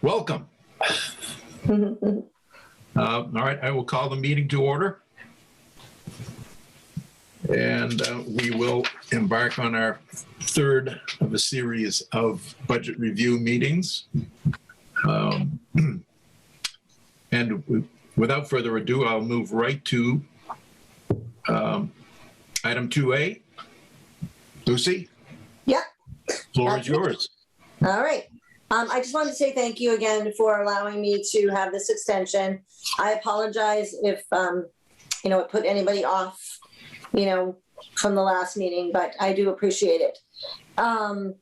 Welcome. All right, I will call the meeting to order. And we will embark on our third of a series of budget review meetings. And without further ado, I'll move right to item 2A. Lucy? Yeah. Floor is yours. All right. I just wanted to say thank you again for allowing me to have this extension. I apologize if, it put anybody off, from the last meeting, but I do appreciate it. Do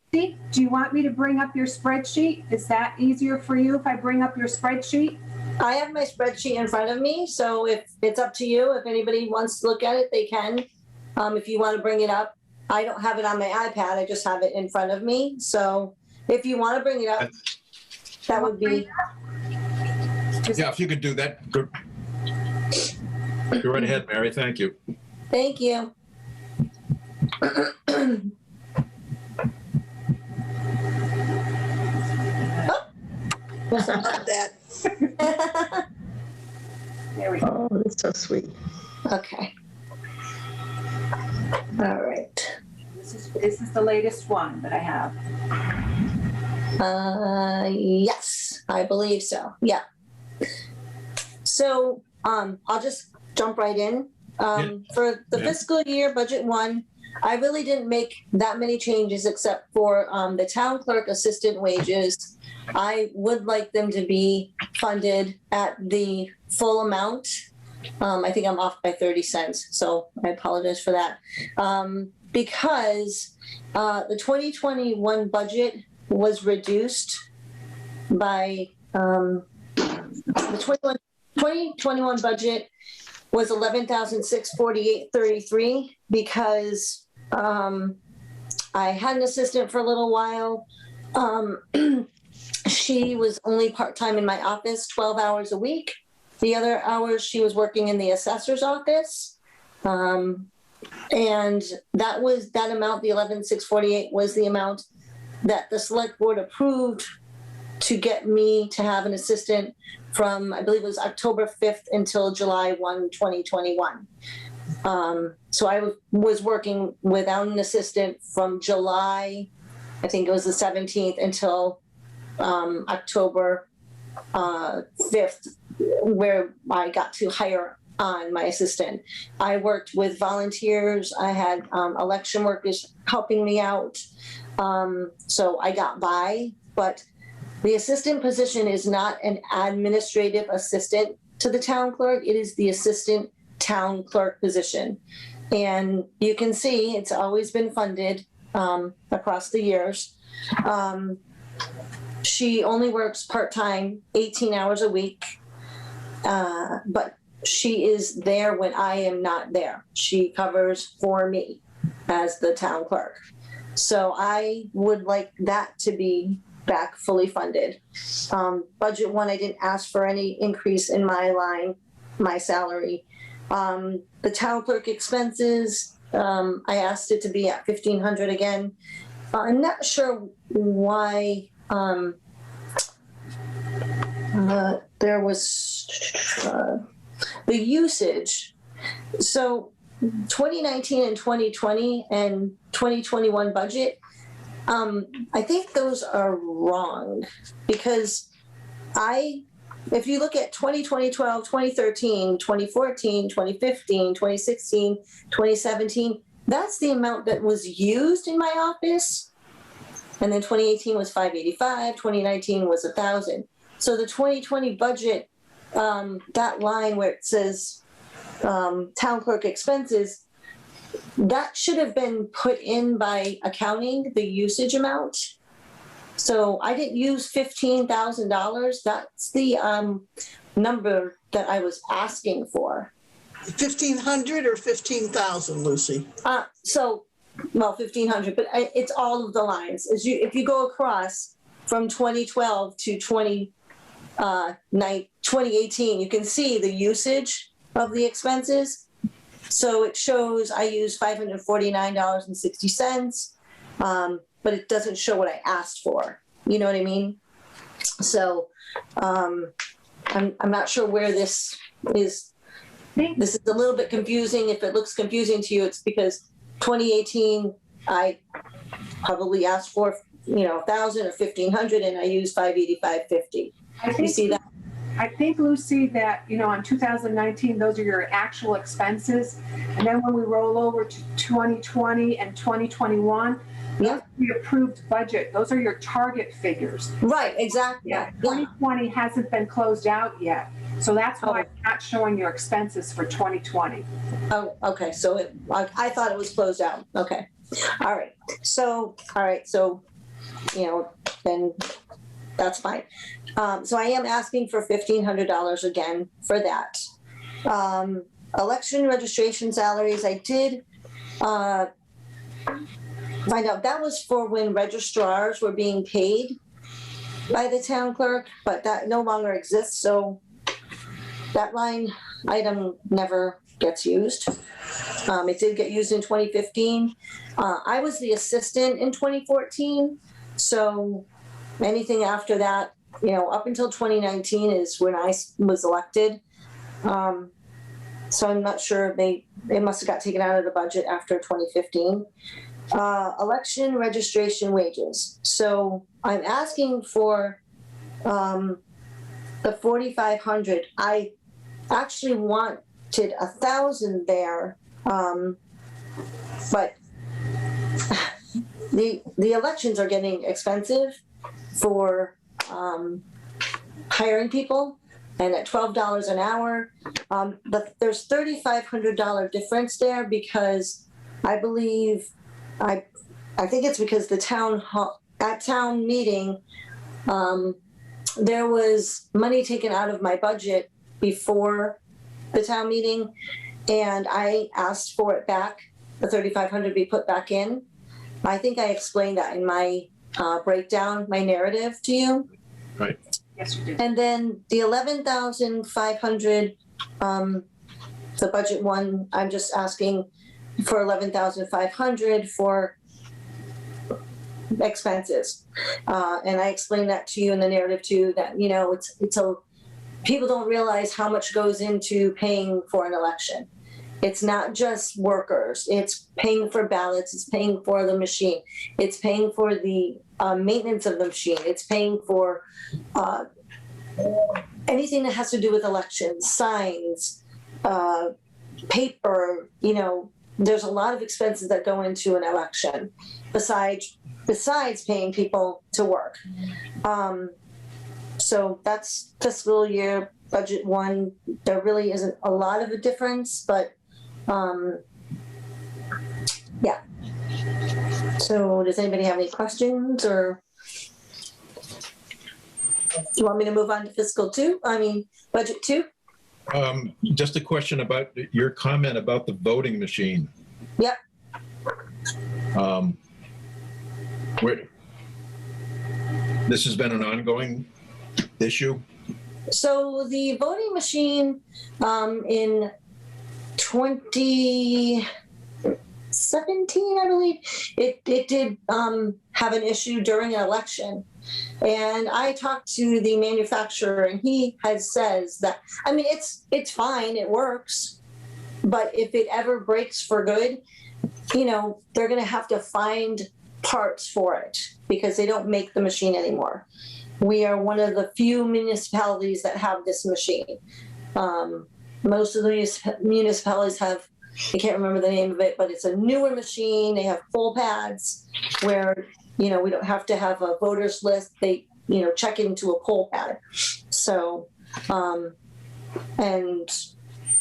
you want me to bring up your spreadsheet? Is that easier for you if I bring up your spreadsheet? I have my spreadsheet in front of me, so if it's up to you, if anybody wants to look at it, they can. If you want to bring it up, I don't have it on my iPad. I just have it in front of me. So if you want to bring it up, that would be. Yeah, if you could do that. Go right ahead, Mary. Thank you. Thank you. That. There we go. Oh, that's so sweet. Okay. All right. This is the latest one that I have. Yes, I believe so. Yeah. So, I'll just jump right in. For the fiscal year budget one, I really didn't make that many changes except for the town clerk assistant wages. I would like them to be funded at the full amount. I think I'm off by 30 cents, so I apologize for that. Because the 2021 budget was reduced by, the 2021 budget was $11,648.33 because I had an assistant for a little while. She was only part-time in my office, 12 hours a week. The other hours she was working in the assessor's office. And that was that amount, the $11,648 was the amount that the select board approved to get me to have an assistant from, I believe it was October 5th until July 1, 2021. So I was working without an assistant from July, I think it was the 17th until October 5th, where I got to hire on my assistant. I worked with volunteers. I had election workers helping me out. So I got by, but the assistant position is not an administrative assistant to the town clerk. It is the assistant town clerk position. And you can see it's always been funded across the years. She only works part-time, 18 hours a week, but she is there when I am not there. She covers for me as the town clerk. So I would like that to be back fully funded. Budget one, I didn't ask for any increase in my line, my salary. The town clerk expenses, I asked it to be at $1,500 again. I'm not sure why there was the usage. So 2019 and 2020 and 2021 budget, I think those are wrong because if you look at 2012, 2013, 2014, 2015, 2016, 2017, that's the amount that was used in my office. And then 2018 was $585, 2019 was $1,000. So the 2020 budget, that line where it says town clerk expenses, that should have been put in by accounting, the usage amount. So I didn't use $15,000. That's the number that I was asking for. 1,500 or 15,000, Lucy? Well, 1,500, but it's all of the lines. If you go across from 2012 to 2018, you can see the usage of the expenses. So it shows I used $549.60, but it doesn't show what I asked for. You know what I mean? So I'm not sure where this is. This is a little bit confusing. If it looks confusing to you, it's because 2018, I probably asked for, 1,000 or 1,500, and I used 585.50. You see that? I think, Lucy, that, on 2019, those are your actual expenses. And then when we roll over to 2020 and 2021, Yeah. the approved budget, those are your target figures. Right, exactly. Yeah, 2020 hasn't been closed out yet. So that's why it's not showing your expenses for 2020. Oh, okay. So I thought it was closed out. Okay. All right. So, then that's fine. So I am asking for $1,500 again for that. Election registration salaries, I did find out that was for when registrars were being paid by the town clerk, but that no longer exists. So that line item never gets used. It did get used in 2015. I was the assistant in 2014. So anything after that, up until 2019 is when I was elected. So I'm not sure they must have got taken out of the budget after 2015. Election registration wages. So I'm asking for the 4,500. I actually wanted 1,000 there, but the elections are getting expensive for hiring people, and at $12 an hour, but there's $3,500 difference there because I believe I think it's because the at town meeting there was money taken out of my budget before the town meeting, and I asked for it back, the $3,500 be put back in. I think I explained that in my breakdown, my narrative to you. Right. Yes, you did. And then the 11,500, the budget one, I'm just asking for 11,500 for expenses. And I explained that to you in the narrative too, that, people don't realize how much goes into paying for an election. It's not just workers. It's paying for ballots. It's paying for the machine. It's paying for the maintenance of the machine. It's paying for anything that has to do with elections, signs, paper. There's a lot of expenses that go into an election besides paying people to work. So that's fiscal year budget one. There really isn't a lot of a difference, but yeah. So does anybody have any questions, or do you want me to move on to budget two? Just a question about your comment about the voting machine. Yep. This has been an ongoing issue? So the voting machine in 2017, I believe, it did have an issue during an election. And I talked to the manufacturer, and he says that, it's fine, it works, but if it ever breaks for good, they're going to have to find parts for it because they don't make the machine anymore. We are one of the few municipalities that have this machine. Most of the municipalities have, I can't remember the name of it, but it's a newer machine. They have poll pads where, we don't have to have a voters list. They, check into a poll pad. So, and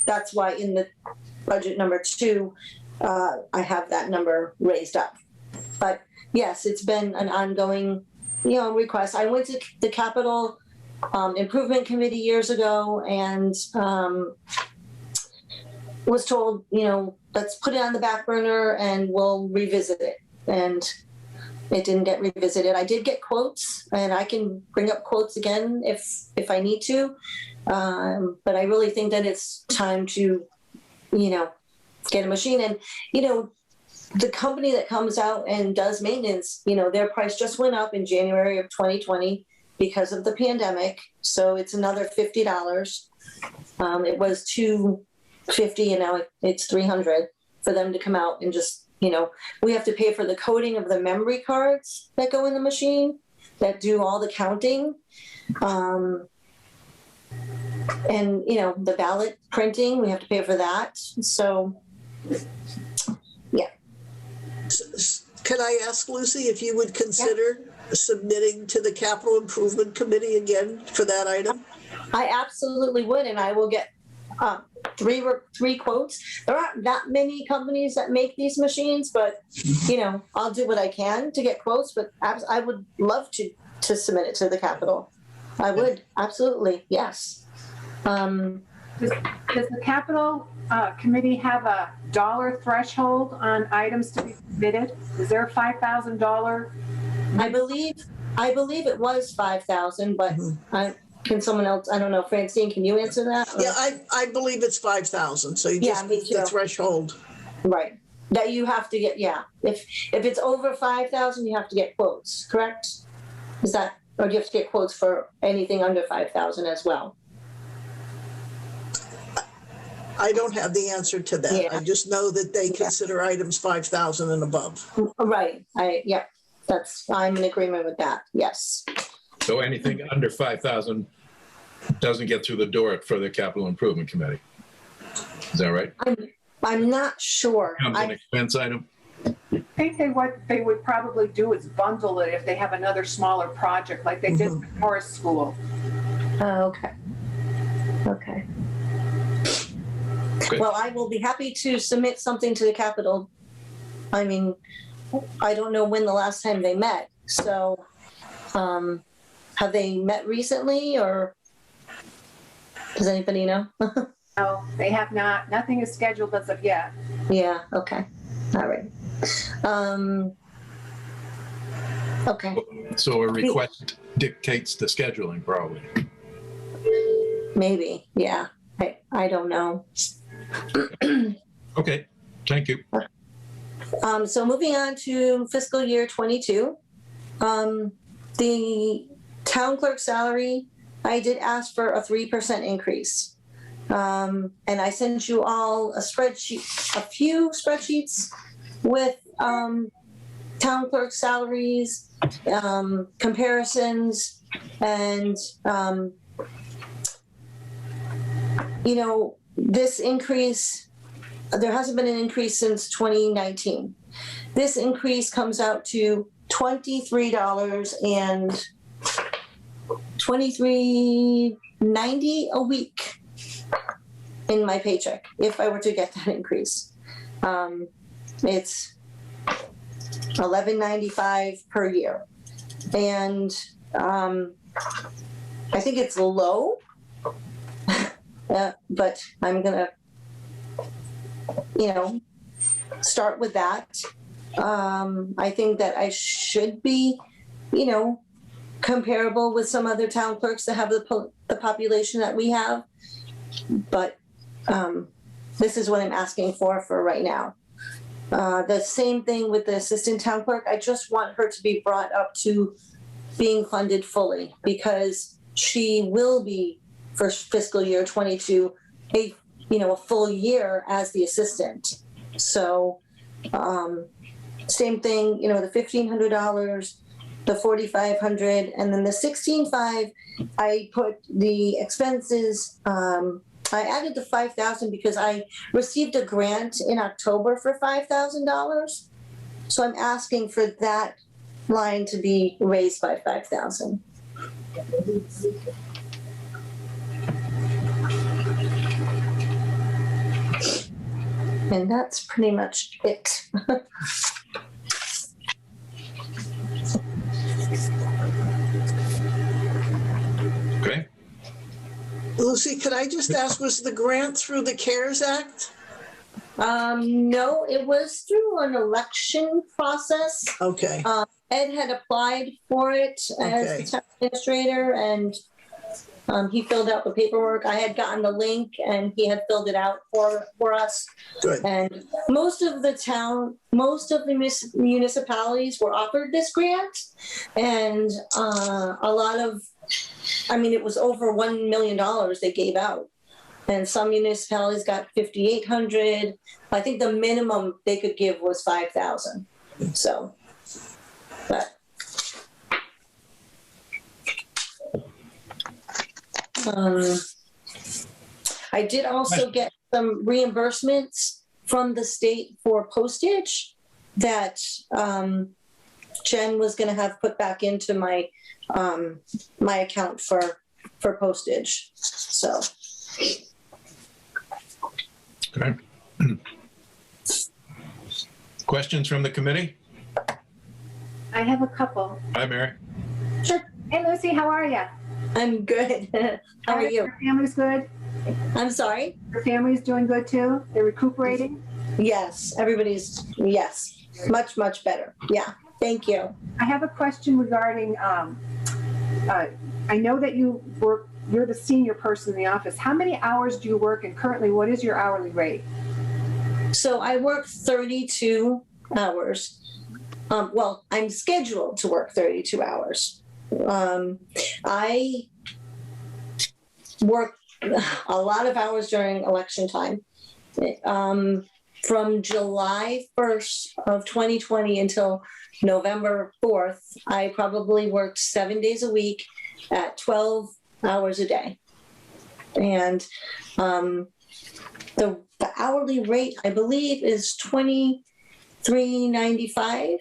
that's why in the budget number 2, I have that number raised up. But yes, it's been an ongoing request. I went to the Capital Improvement Committee years ago and was told, let's put it on the back burner and we'll revisit it. And it didn't get revisited. I did get quotes, and I can bring up quotes again if I need to. But I really think that it's time to, get a machine. And, the company that comes out and does maintenance, their price just went up in January of 2020. because of the pandemic. So it's another $50. It was $250 and now it's $300 for them to come out and just, we have to pay for the coding of the memory cards that go in the machine that do all the counting. And, the ballot printing, we have to pay for that. So, yeah. Could I ask Lucy if you would consider submitting to the Capital Improvement Committee again for that item? I absolutely would, and I will get three quotes. There aren't that many companies that make these machines, but, I'll do what I can to get quotes, but I would love to submit it to the Capitol. I would, absolutely, yes. Does the Capital Committee have a dollar threshold on items to be submitted? Is there a $5,000? I believe it was 5,000, but can someone else, I don't know, Francine, can you answer that? Or? Yeah, I believe it's 5,000, so you just me meet the too. threshold. Right, that you have to get, if it's over 5,000, you have to get quotes, correct? Is that, or do you have to get quotes for anything under 5,000 as well? I don't have the answer to that. Yeah. I just know that they consider items 5,000 and above. Right, I'm in agreement with that, yes. So anything under 5,000 doesn't get through the door for the Capital Improvement Committee. Is that right? I'm not sure. Comes an expense item? I think what they would probably do is bundle it if they have another smaller project like they did with Forest School. Oh, okay. Good. Well, I will be happy to submit something to the Capitol. I mean, I don't know when the last time they met, so have they met recently, or does anybody know? No, they have not. Nothing is scheduled as of yet. Yeah, okay. All right. Okay, So a request dictates the scheduling, probably. maybe, yeah. I don't know. Okay, thank you. So moving on to fiscal year 22, the town clerk salary, I did ask for a 3% increase. And I sent you all a few spreadsheets with town clerk salaries, comparisons, and this increase, there hasn't been an increase since 2019. This increase comes out to $23.90 a week in my paycheck if I were to get that increase. It's $11.95 per year, and I think it's low. But I'm gonna, start with that. I think that I should be, comparable with some other town clerks that have the population that we have. But this is what I'm asking for right now. The same thing with the assistant town clerk. I just want her to be brought up to being funded fully, because she will be for fiscal year 22, a full year as the assistant. So same thing, the $1,500, the $4,500, and then the $16,500, I put the expenses, I added the $5,000 because I received a grant in October for $5,000. So I'm asking for that line to be raised by $5,000. And that's pretty much it. Okay. Lucy, could I just ask, was the grant through the CARES Act? No, it was through an election process. Okay, Ed had applied for it as the town administrator, and He filled out the paperwork. I had gotten the link and he had filled it out for us. Good. And most of the municipalities were offered this grant. And a lot of, it was over $1 million they gave out. And some municipalities got 5,800. I think the minimum they could give was 5,000. So, but. I did also get some reimbursements from the state for postage that Jen was going to have put back into my my account for postage. So. Okay. Questions from the committee? I have a couple. Hi, Mary. Sure. Hey, Lucy, how are you? I'm good. How are you? Your family's good? I'm sorry? Your family's doing good too? They're recuperating? Yes, yes, much, much better. Yeah, thank you. I have a question regarding, I know that you're the senior person in the office. How many hours do you work, and currently what is your hourly rate? So I work 32 hours. Well, I'm scheduled to work 32 hours. I work a lot of hours during election time. From July 1st of 2020 until November 4th, I probably worked 7 days a week at 12 hours a day. And the hourly rate, I believe, is $23.95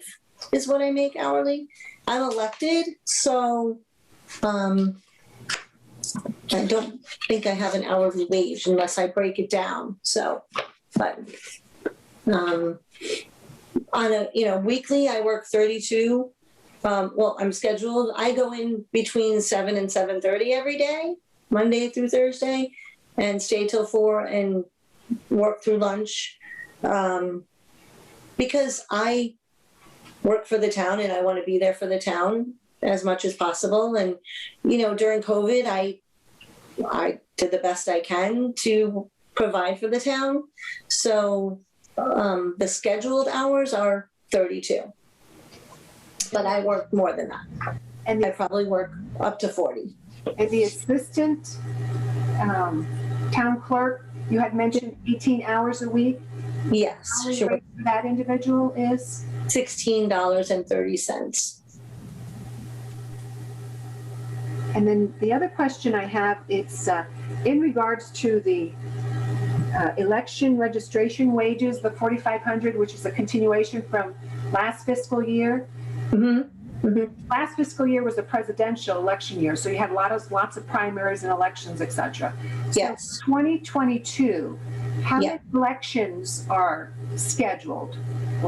is what I make hourly. I'm elected, so I don't think I have an hourly wage unless I break it down. So, but on a weekly, I work 32. Well, I'm scheduled. I go in between 7 and 7:30 every day, Monday through Thursday, and stay till 4 and work through lunch, because I work for the town and I want to be there for the town as much as possible. And, during COVID, I did the best I can to provide for the town. So the scheduled hours are 32, but I work more than that. And I probably work up to 40. And the assistant town clerk, you had mentioned 18 hours a week. Yes, Hourly sure. rate for that individual is? $16.30. And then the other question I have, it's in regards to the election registration wages, the $4,500, which is a continuation from last fiscal year. Mm-hmm. Mm-hmm. Last fiscal year was a presidential election year, so you had lots of primaries and elections, etc. Yes. So 2022, how Yeah. many elections are scheduled?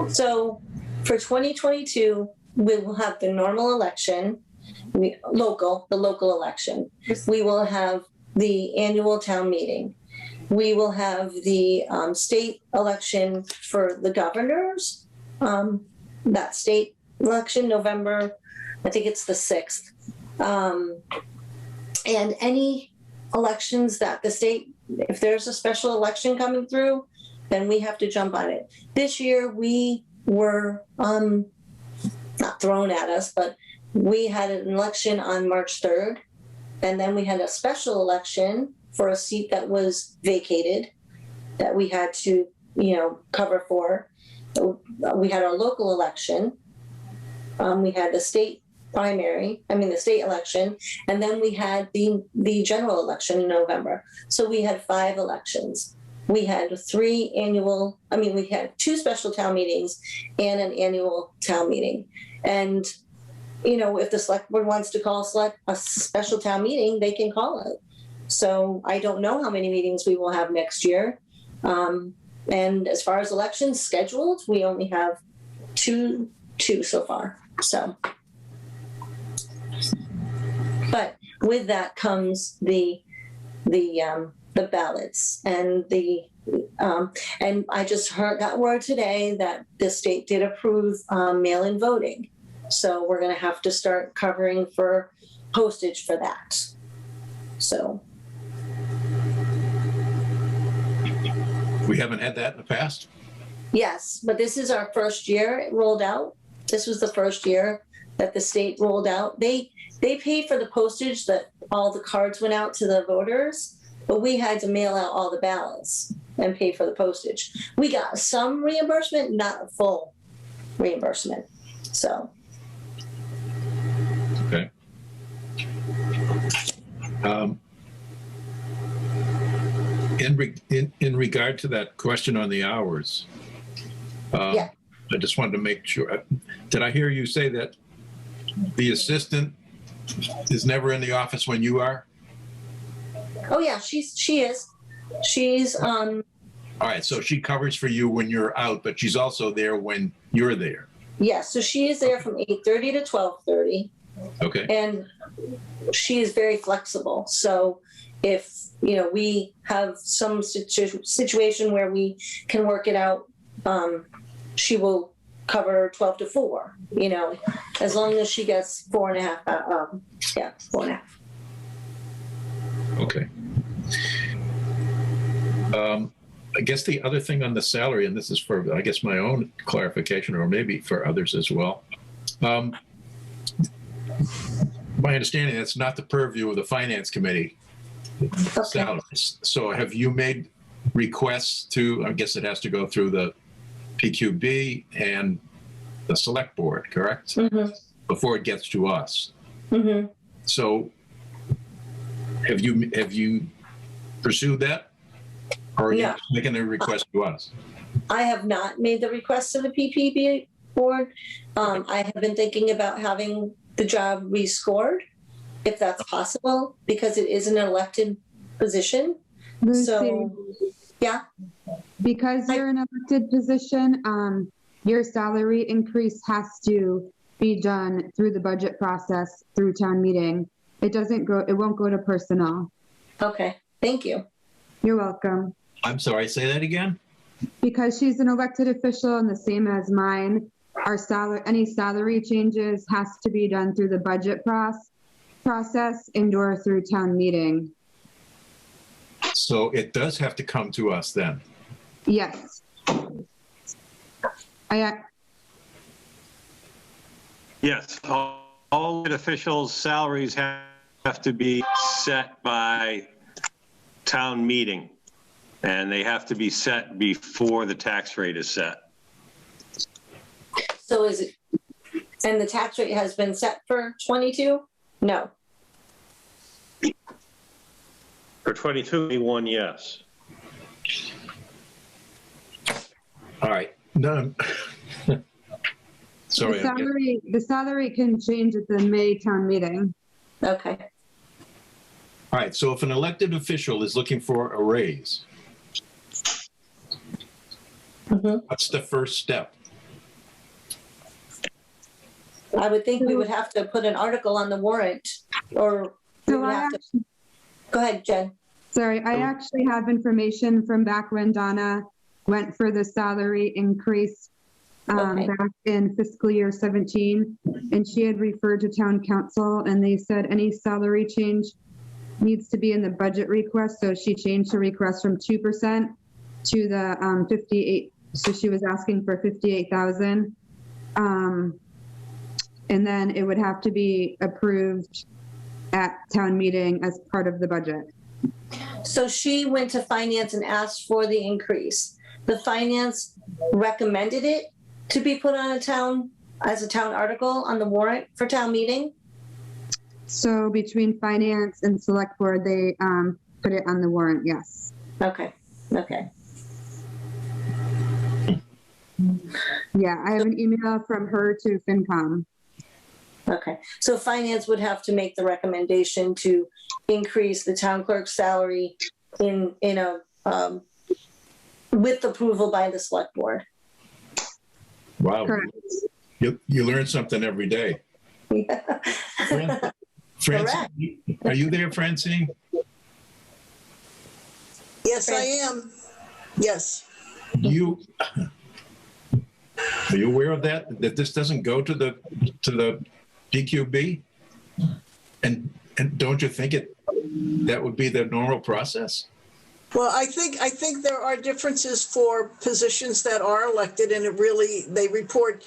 So for 2022, we will have the normal election, the local election. We will have the annual town meeting. We will have the state election for the governors. That state election, November, I think it's the 6th. And any elections that the state, if there's a special election coming through, then we have to jump on it. This year we were not thrown at us, but we had an election on March 3rd, and then we had a special election for a seat that was vacated that we had to, cover for. We had our local election. We had the state the state election, and then we had the general election in November. So we had 5 elections. We had 2 special town meetings and an annual town meeting. And, if the select board wants to call a special town meeting, they can call it. So I don't know how many meetings we will have next year. And as far as elections scheduled, we only have two so far. So, but with that comes the ballots and and I just got word today that the state did approve mail-in voting. So we're going to have to start covering for postage for that. So, We haven't had that in the past? yes, but this is our first year it rolled out. This was the first year that the state rolled out. They paid for the postage that all the cards went out to the voters, but we had to mail out all the ballots and pay for the postage. We got some reimbursement, not a full reimbursement. So, Okay. In regard to that question on the hours, Yeah. I just wanted to make sure, did I hear you say that the assistant is never in the office when you are? oh yeah, she is. She's All right, so she covers for you when you're out, but she's also there when you're there. yes, so she is there from 8:30 to 12:30. Okay, And she is very flexible. So if, we have some situation where we can work it out, she will cover 12 to 4, as long as she gets 4.5, 4.5. okay. I guess the other thing on the salary, and this is for, I guess, my own clarification, or maybe for others as well. My understanding, that's not the purview of the finance committee. Salaries. So have you made requests to, I guess it has to go through the PQB and the select board, correct? Mm-hmm. Before it gets to us. Mm-hmm. So have you pursued that? Or are you No. just making a request to us? I have not made the request to the PPB board. I have been thinking about having the job rescored, if that's possible, because it is an elected position. Lucy, So, yeah. because you're an elected position, your salary increase has to be done through the budget process, through town meeting. It won't go to personnel. Okay. Thank you. You're welcome. I'm sorry, say that again? Because she's an elected official and the same as mine, any salary changes has to be done through the budget process and/or through town meeting. So it does have to come to us then? Yes. Yes, all elected officials' salaries have to be set by town meeting, and they have to be set before the tax rate is set. So and the tax rate has been set for 22? No. For 22-21, yes. All right, no. Sorry. The salary can change at the May town meeting. Okay. All right, so if an elected official is looking for a raise, what's the first step? I would think we would have to put an article on the warrant, or we So would have to. Go ahead, Jen. Sorry, I actually have information from back when Donna went for the salary increase Okay. back in fiscal year 17, and she had referred to town council, and they said any salary change needs to be in the budget request. So she changed her request from 2% to the 58. So she was asking for 58,000. And then it would have to be approved at town meeting as part of the budget. So she went to finance and asked for the increase. The finance recommended it to be put on as a town article on the warrant for town meeting. So between finance and select board, they put it on the warrant, yes. Okay. Yeah, I have an email from her to FinCom. Okay. So finance would have to make the recommendation to increase the town clerk's salary with approval by the select board. Wow, Correct. you learn something every day. Francine, are you there, Francine? Yes, I am. Yes. Are you aware of that this doesn't go to the PQB? And don't you think that would be the normal process? Well, I think there are differences for positions that are elected, and they report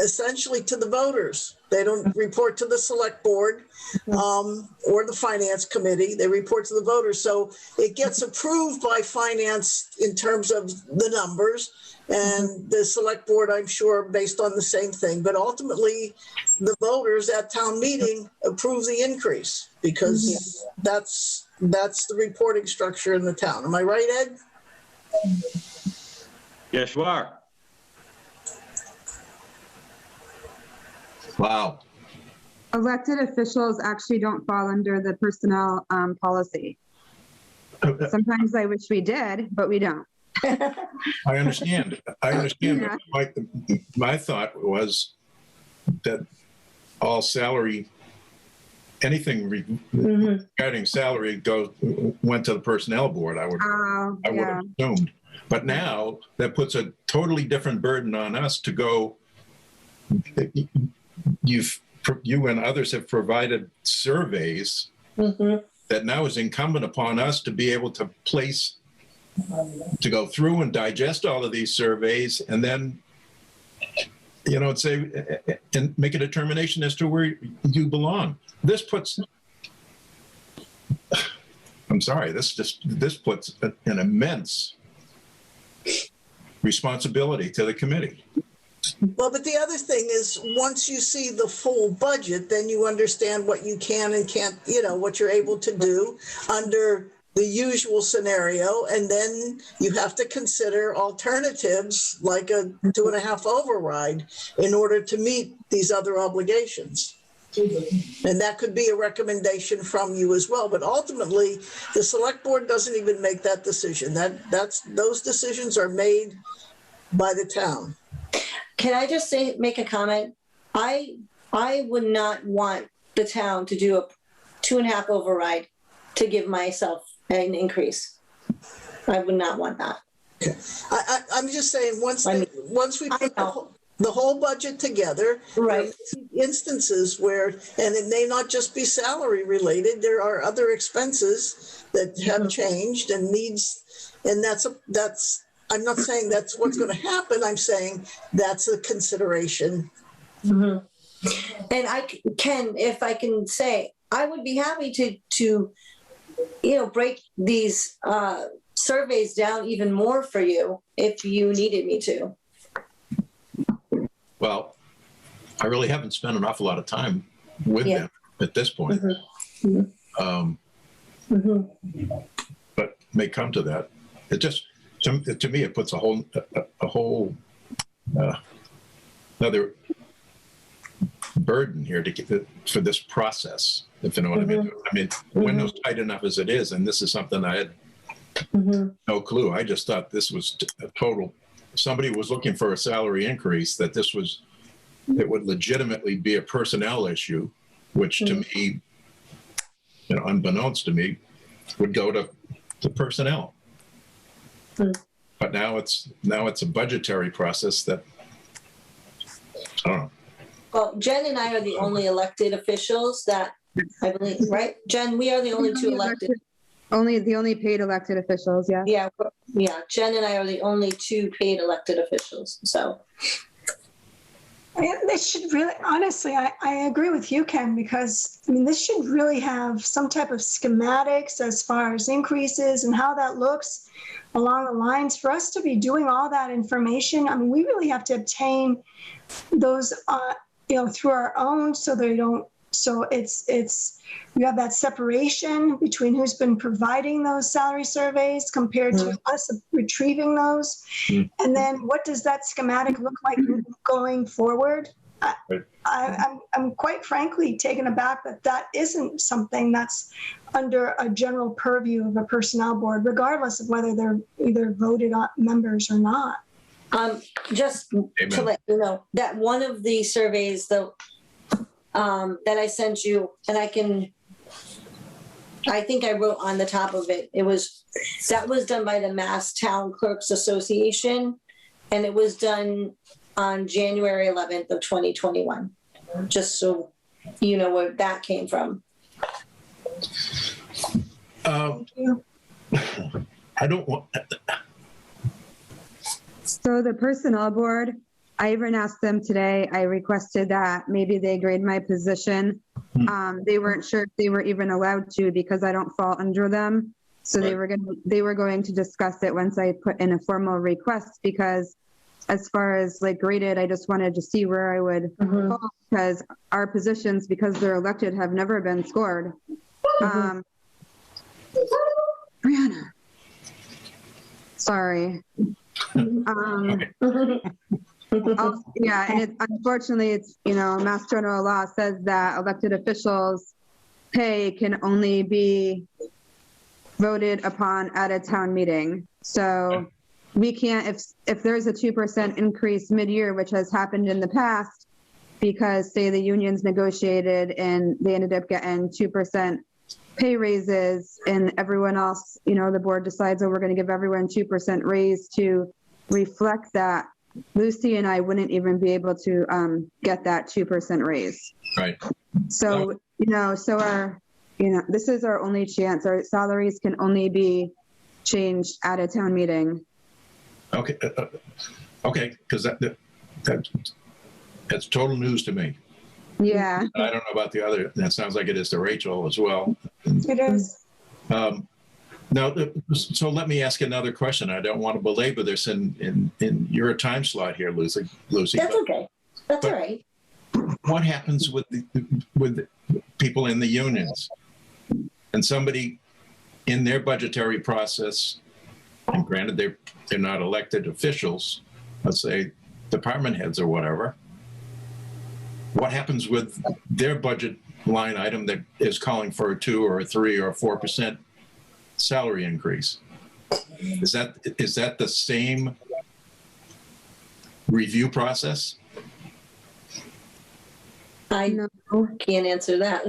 essentially to the voters. They don't report to the select board or the finance committee. They report to the voters. So it gets approved by finance in terms of the numbers, and the select board, I'm sure, based on the same thing. But ultimately, the voters at town meeting approve the increase, because that's the reporting structure in the town. Am I right, Ed? Yes, you are. Wow. Elected officials actually don't fall under the personnel policy. Sometimes I wish we did, but we don't. I understand. Yeah. My thought was that all salary, anything regarding salary went to the personnel board. I would have assumed. But now that puts a totally different burden on us to go. You and others have provided surveys that now is incumbent upon us to be able to go through and digest all of these surveys, and then, say, and make a determination as to where you belong. This puts, I'm sorry, this puts an immense responsibility to the committee. Well, but the other thing is, once you see the full budget, then you understand what you can and can't, what you're able to do under the usual scenario. And then you have to consider alternatives like a 2.5 override in order to meet these other obligations. And that could be a recommendation from you as well. But ultimately, the select board doesn't even make that decision. Those decisions are made by the town. Can I just make a comment? I would not want the town to do a 2.5 override to give myself an increase. I would not want that. Okay. I'm just saying, once we put the whole budget together, right? Instances where, and it may not just be salary related, there are other expenses that have changed and needs, and that's I'm not saying that's what's going to happen. I'm saying that's a consideration. And if I can say, I would be happy to break these surveys down even more for you if you needed me to. Well, I really haven't spent an awful lot of time with them at this point. But may come to that. It just, to me, it puts a whole another burden here to get for this process, if you know what I mean. I mean, the window's tight enough as it is, and this is something I had no clue. I just thought this was a total. Somebody was looking for a salary increase, that it would legitimately be a personnel issue, which to me, unbeknownst to me, would go to personnel. But now it's a budgetary process that, I don't know. Well, Jen and I are the only elected officials that, I believe, right? Jen, we are the only two elected. The only paid elected officials, yeah. Yeah. Jen and I are the only two paid elected officials, so. They should really, honestly, I agree with you, Ken, because this should really have some type of schematics as far as increases and how that looks along the lines. For us to be doing all that information, we really have to obtain those, through our own, so they don't. So you have that separation between who's been providing those salary surveys compared to us retrieving those. And then what does that schematic look like going forward? I'm quite frankly taken aback that isn't something that's under a general purview of a personnel board, regardless of whether they're either voted on members or not. Just to let you know that one of the surveys, that I sent you, and I think I wrote on the top of it, that was done by the Mass Town Clerks Association, and it was done on January 11th of 2021, just so you know where that came from. Uh, Thank you. I don't want, So the personnel board, I even asked them today, I requested that maybe they grade my position. They weren't sure if they were even allowed to because I don't fall under them. So they were going to discuss it once I put in a formal request, because as far as like graded, I just wanted to see where I would fall, because our positions, because they're elected, have never been scored. Brianna. Sorry. Yeah, and unfortunately, it's, Mass General Law says that elected officials' pay can only be voted upon at a town meeting. So we can't, if there's a 2% increase mid-year, which has happened in the past, because say the unions negotiated and they ended up getting 2% pay raises, and everyone else, the board decides, oh, we're going to give everyone 2% raise to reflect that. Lucy and I wouldn't even be able to get that 2% raise. right. So, this is our only chance. Our salaries can only be changed at a town meeting. Okay. Okay. Because that's total news to me. Yeah. I don't know about the other. That sounds like it is to Rachel as well. It is. Now, so let me ask another question. I don't want to belabor this in your time slot here, Lucy. That's okay. That's all right. What happens with the people in the unions? And somebody in their budgetary process, and granted they're not elected officials, let's say department heads or whatever, what happens with their budget line item that is calling for a 2 or a 3 or a 4% salary increase? Is that the same review process? I can't answer that.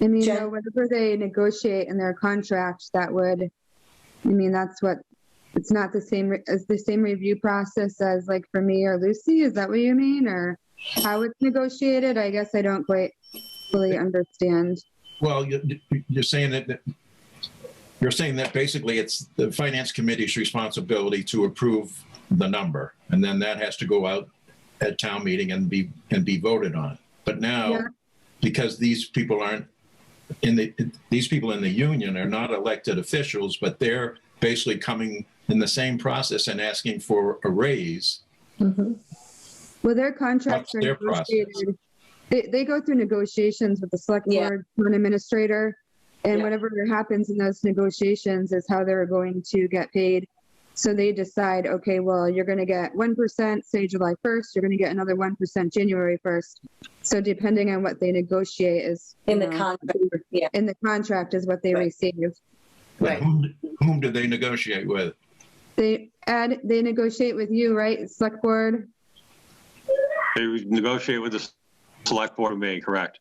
I mean, Jen? whatever they negotiate in their contract, it's not the same as the same review process as like for me or Lucy. Is that what you mean? Or how it's negotiated? I guess I don't quite fully understand. Well, you're saying that basically it's the finance committee's responsibility to approve the number, and then that has to go out at town meeting and be voted on. But now, because these people in the union are not elected officials, but they're basically coming in the same process and asking for a raise. Mm-hmm. Well, their contracts are negotiated. They go through negotiations with the select board, town administrator, and whatever happens in those negotiations is how they're going to get paid. So they decide, okay, well, you're going to get 1%, say July 1st, you're going to get another 1% January 1st. So depending on what they negotiate is In the contract, in the contract is what they receive. Right. Whom do they negotiate with? They negotiate with you, right? Select board. They negotiate with the select board, me, correct?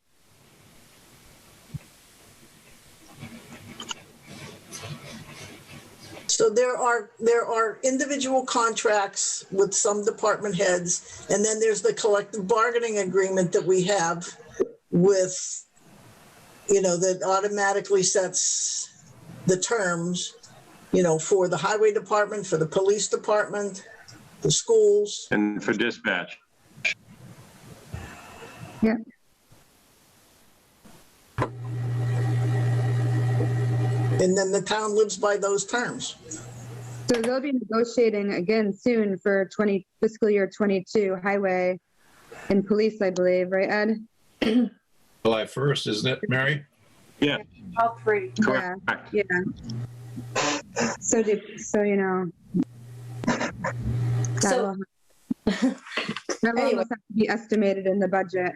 So there are individual contracts with some department heads, and then there's the collective bargaining agreement that we have with, that automatically sets the terms, for the highway department, for the police department, the schools. And for dispatch. Yeah. And then the town lives by those terms. So they'll be negotiating again soon for fiscal year 22 highway and police, I believe, right, Ed? July 1st, isn't it, Mary? Yeah. All three. Correct. Yeah. So So that will anyway. almost have to be estimated in the budget.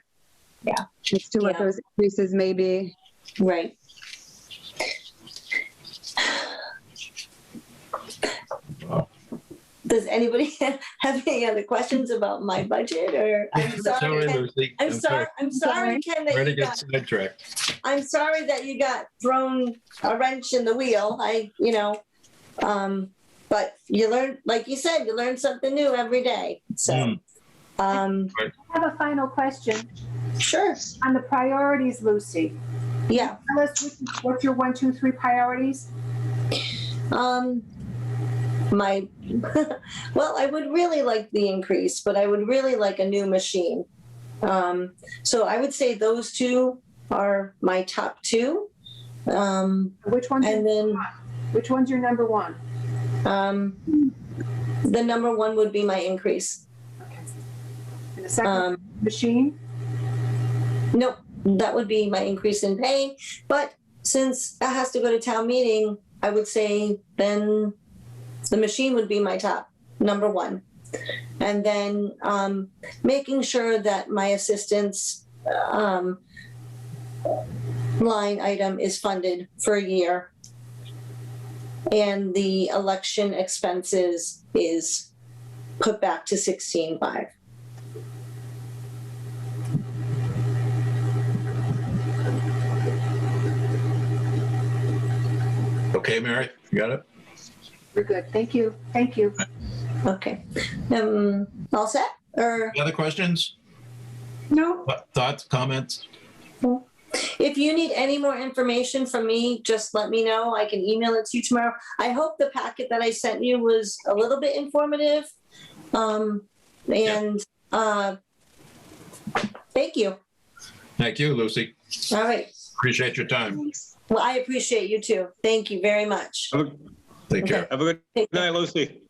Yeah. As to what those increases may be. Right. Does anybody have any other questions about my budget? Or I'm sorry, Ken, Lucy. I'm sorry, Ken, that Ready you to get got. sidetracked. I'm sorry that you got thrown a wrench in the wheel. But you learn, like you said, you learn something new every day. So, I have a final question sure. on the priorities, Lucy. Yeah. Tell us what's your 1, 2, 3 priorities? My, well, I would really like the increase, but I would really like a new machine. So I would say those two are my top two. Which one's And then which one's your number one? the number one would be my increase. And the second machine? Nope, that would be my increase in pay. But since that has to go to town meeting, I would say then the machine would be my top number one. And then making sure that my assistant's line item is funded for a year. And the election expenses is put back to 16.5. Okay, Mary, you got it? We're good. Thank you. Thank you. Okay. All set? Or Any other questions? No, Thoughts, comments? if you need any more information from me, just let me know. I can email it to you tomorrow. I hope the packet that I sent you was a little bit informative. Thank you. Thank you, Lucy. All right. Appreciate your time. thanks. Well, I appreciate you too. Thank you very much. Take care. Have a good Take care. night, Lucy.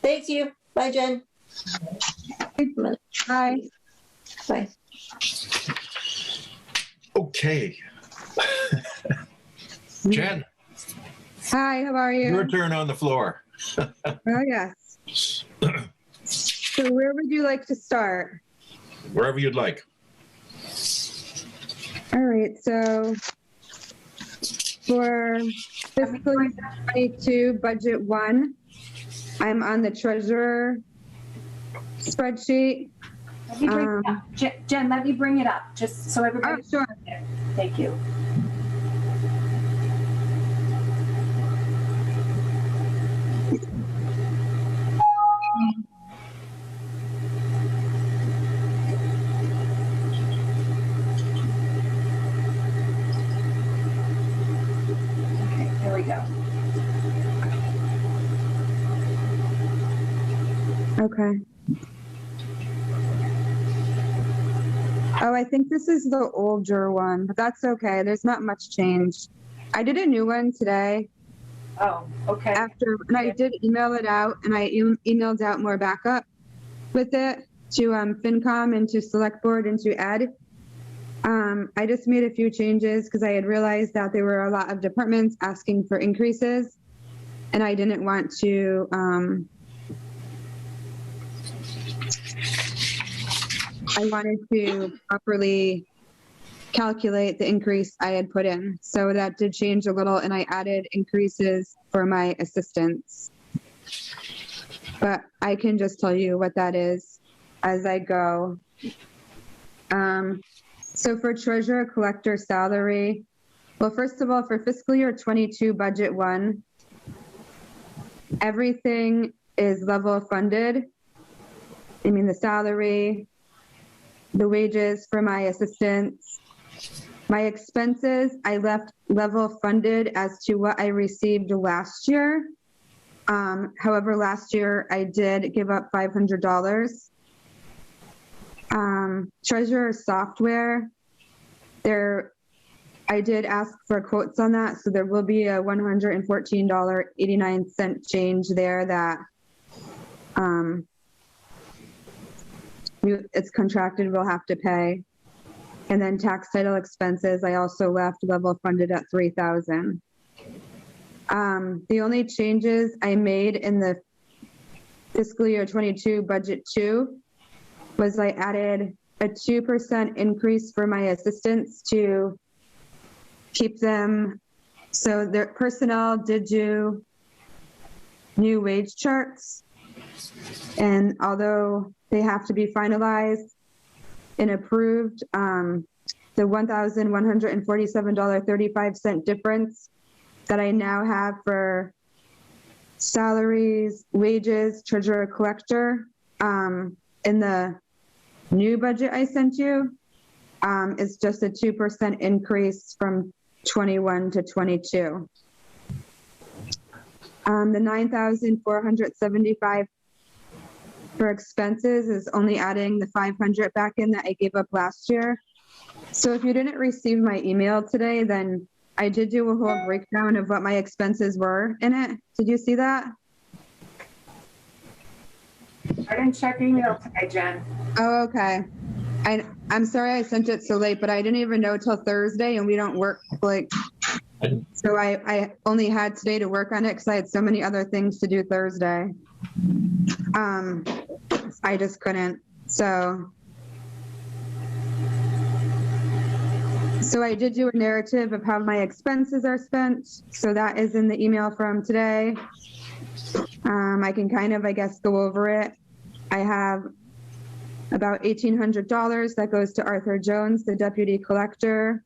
Thank you. Bye, Jen. Hi. Bye. Okay. Jen, Hi, how are you? your turn on the floor. Oh, yes. So where would you like to start? Wherever you'd like. All right, so for fiscal year 22, budget 1, I'm on the treasurer spreadsheet. Let me bring it up. Jen, let me bring it up just so Oh, everybody. sure. Thank you. Okay, here we go. Okay. Oh, I think this is the older one, but that's okay. There's not much change. I did a new one today Oh, okay. after, and I did email it out, and I emailed out more backup with it to FinCom and to Select Board and to Ed. I just made a few changes because I had realized that there were a lot of departments asking for increases, and I didn't want to I wanted to properly calculate the increase I had put in. So that did change a little, and I added increases for my assistants. But I can just tell you what that is as I go. So for treasurer collector salary, well, first of all, for fiscal year 22 budget 1, everything is level funded. I mean, the salary, the wages for my assistants, my expenses, I left level funded as to what I received last year. However, last year I did give up $500. Treasurer software, I did ask for quotes on that, so there will be a $114.89 change there that it's contracted, we'll have to pay. And then tax title expenses, I also left level funded at $3,000. The only changes I made in the fiscal year 22 budget 2 was I added a 2% increase for my assistants to keep them. So their personnel did do new wage charts. And although they have to be finalized and approved, the $1,147.35 difference that I now have for salaries, wages, treasurer collector, in the new budget I sent you, is just a 2% increase from 21 to 22. The 9,475 for expenses is only adding the 500 back in that I gave up last year. So if you didn't receive my email today, then I did do a whole breakdown of what my expenses were in it. Did you see that? I didn't check email today, Jen. Oh, okay. I'm sorry I sent it so late, but I didn't even know till Thursday, and we don't work like, so I only had today to work on it because I had so many other things to do Thursday. I just couldn't. So I did do a narrative of how my expenses are spent. So that is in the email from today. I can kind of, I guess, go over it. I have about $1,800 that goes to Arthur Jones, the deputy collector.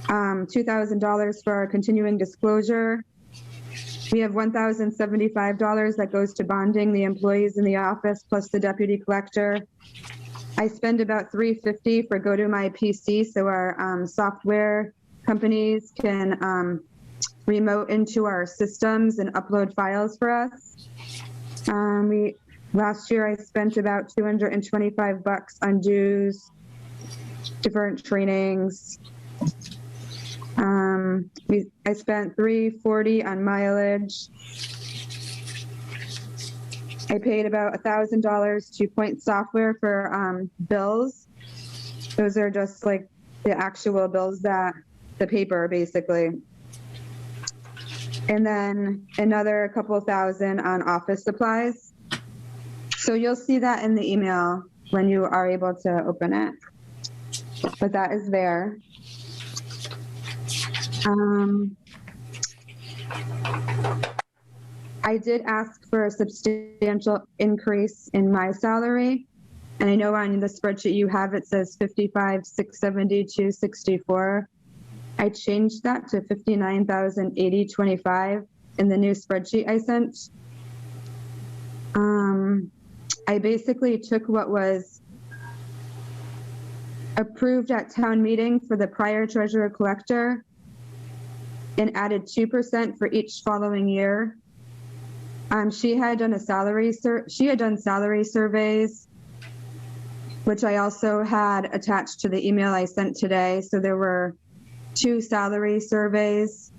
$2,000 for our continuing disclosure. We have $1,075 that goes to bonding the employees in the office plus the deputy collector. I spend about $350 for Go to My PC, so our software companies can remote into our systems and upload files for us. Last year I spent about $225 on dues, different trainings. I spent $340 on mileage. I paid about $1,000 to Point Software for bills. Those are just like the actual bills, that the paper basically. And then another couple thousand on office supplies. So you'll see that in the email when you are able to open it. But that is there. I did ask for a substantial increase in my salary. And I know on the spreadsheet you have, it says 55,672.64. I changed that to 59,080.25 in the new spreadsheet I sent. I basically took what was approved at town meeting for the prior treasurer collector and added 2% for each following year. She had done salary surveys, which I also had attached to the email I sent today. So there were 2 salary surveys.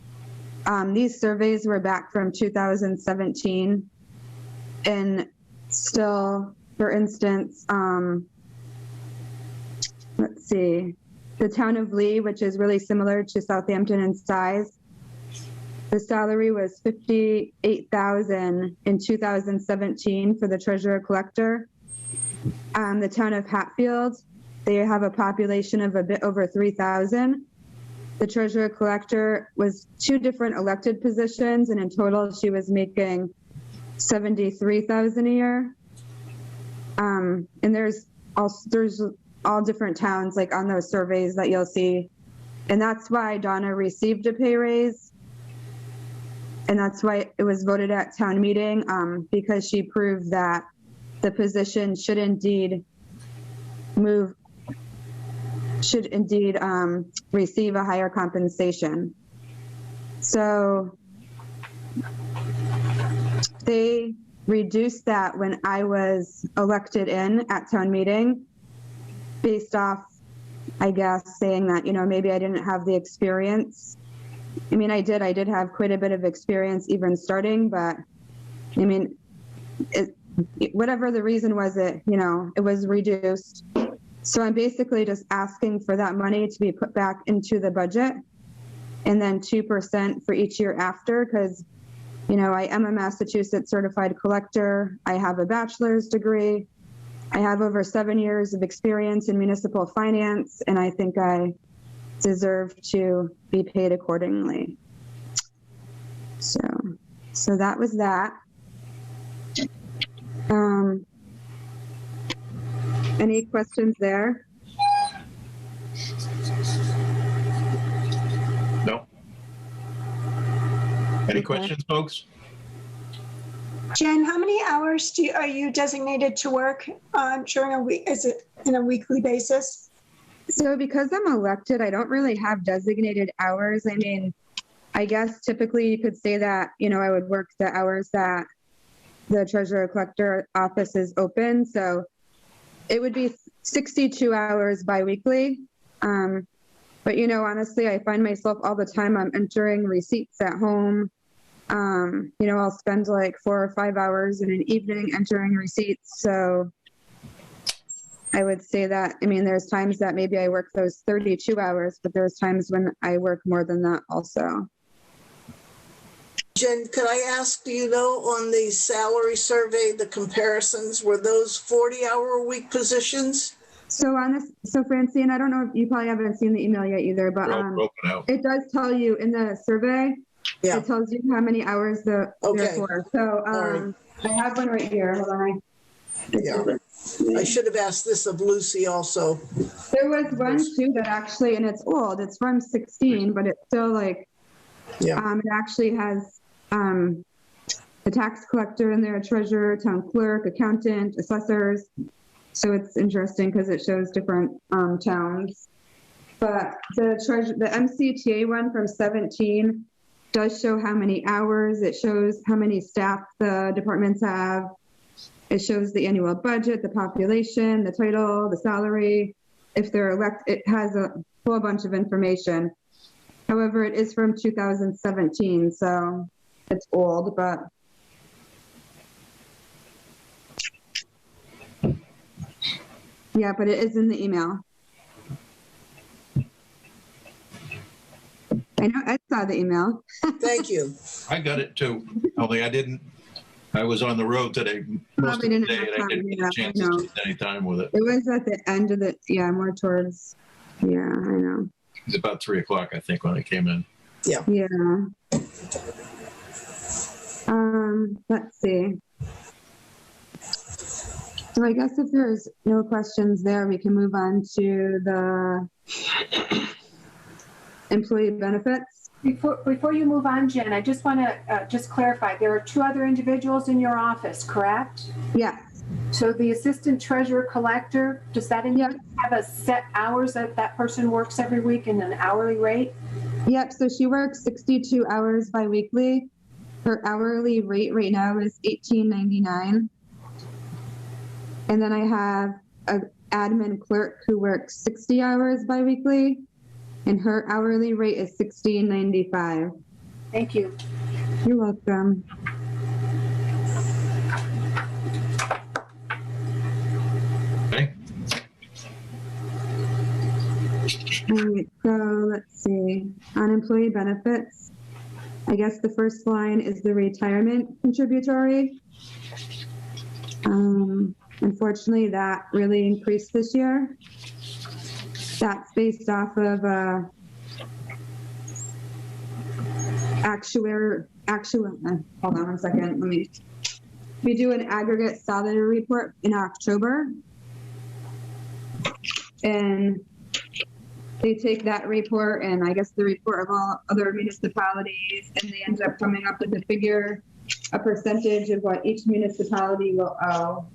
These surveys were back from 2017. And still, for instance, let's see, the town of Lee, which is really similar to Southampton in size, the salary was $58,000 in 2017 for the treasurer collector. The town of Hatfield, they have a population of a bit over 3,000. The treasurer collector was 2 different elected positions, and in total she was making $73,000 a year. And there's all different towns like on those surveys that you'll see. And that's why Donna received a pay raise. And that's why it was voted at town meeting, because she proved that the position should indeed receive a higher compensation. So they reduced that when I was elected in at town meeting based off, I guess, saying that, maybe I didn't have the experience. I mean, I did have quite a bit of experience even starting, but I mean, whatever the reason was, it was reduced. So I'm basically just asking for that money to be put back into the budget, and then 2% for each year after, because I am a Massachusetts certified collector. I have a bachelor's degree. I have over 7 years of experience in municipal finance, and I think I deserve to be paid accordingly. So that was that. Any questions there? No. Any questions, folks? Jen, how many hours are you designated to work during a week? Is it in a weekly basis? So because I'm elected, I don't really have designated hours. I mean, I guess typically you could say that, I would work the hours that the treasurer collector office is open. So it would be 62 hours biweekly. But, honestly, I find myself all the time, I'm entering receipts at home. I'll spend like 4 or 5 hours in an evening entering receipts. So I would say that, there's times that maybe I work those 32 hours, but there's times when I work more than that also. Jen, could I ask, do you know on the salary survey, the comparisons, were those 40-hour-a-week positions? So Francine, I don't know if you probably haven't seen the email yet either, but They're all broken out. it does tell you in the survey, Yeah. it tells you how many hours they're for. So right. I have one right here. Hold on. Yeah. I should have asked this of Lucy also. There was one too that actually, and it's old, it's from 16, but it's still like, Yeah. it actually has the tax collector in there, treasurer, town clerk, accountant, assessors. So it's interesting because it shows different towns. But the MCTA one from 17 does show how many hours. It shows how many staff the departments have. It shows the annual budget, the population, the title, the salary. If they're elected, it has a whole bunch of information. However, it is from 2017, so it's old, but yeah, but it is in the email. I know I saw the email. Thank you. I got it too, only I was on the road today, most of the day, and I didn't get a chance to spend any time with it. It was at the end of more towards, I know. It was about 3 o'clock, I think, when I came in. Yeah. Yeah. Let's see. So I guess if there's no questions there, we can move on to the employee benefits. Before you move on, Jen, I just want to just clarify, there are 2 other individuals in your office, correct? Yes. So the assistant treasurer collector, does that have a set hours that that person works every week and an hourly rate? Yep. So she works 62 hours biweekly. Her hourly rate right now is $18.99. And then I have an admin clerk who works 60 hours biweekly, and her hourly rate is $16.95. Thank you. You're welcome. Okay. All right, so let's see. On employee benefits, I guess the first line is the retirement contributory. Unfortunately, that really increased this year. That's based off of hold on one second. We do an aggregate salary report in October, and they take that report and I guess the report of all other municipalities, and they end up coming up with a figure, a percentage of what each municipality will owe.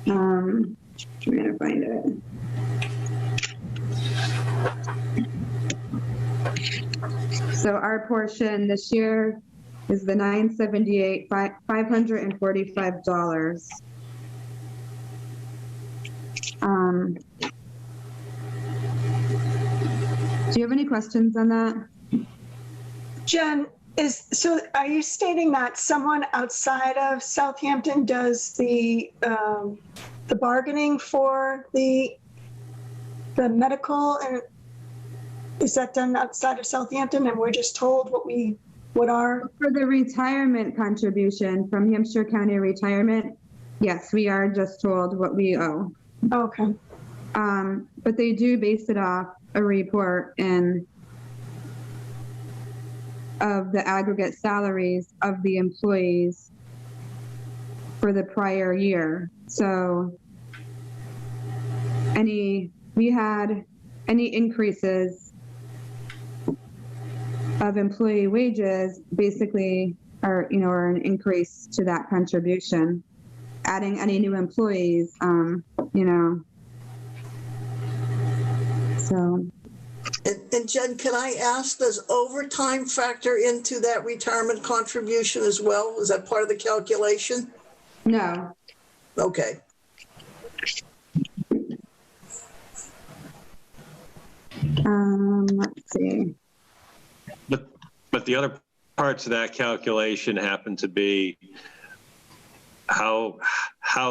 I'm gonna find it. So our portion this year is the $978, $545. Do you have any questions on that? Jen, are you stating that someone outside of Southampton does the bargaining for the medical, and is that done outside of Southampton and we're just told what our? For the retirement contribution from Hampshire County Retirement, yes, we are just told what we owe. Okay. But they do base it off a report of the aggregate salaries of the employees for the prior year. So we had any increases of employee wages basically are an increase to that contribution. Adding any new employees, So, And Jen, can I ask, does overtime factor into that retirement contribution as well? Is that part of the calculation? no. Okay. Let's see. But the other parts of that calculation happen to be how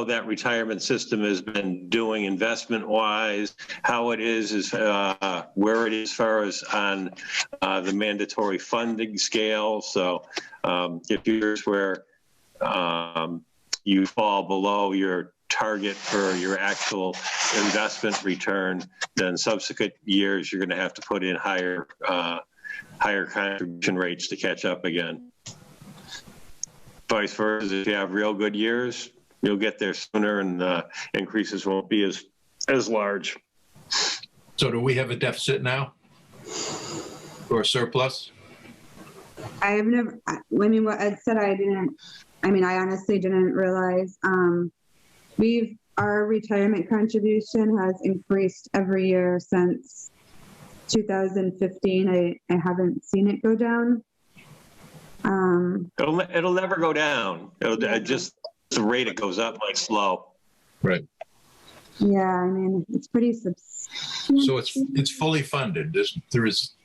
that retirement system has been doing investment wise, how it is where it is as far as on the mandatory funding scale. So if yours where you fall below your target for your actual investment return, then subsequent years you're going to have to put in higher contribution rates to catch up again. Vice versa, if you have real good years, you'll get there sooner and increases won't be as large. So do we have a deficit now? Or a surplus? I have never, I mean, what Ed said, I honestly didn't realize. Our retirement contribution has increased every year since 2015. I haven't seen it go down. It'll never go down. Just the rate it goes up like slow. Right. Yeah, I mean, it's pretty substantial. So it's fully funded. There's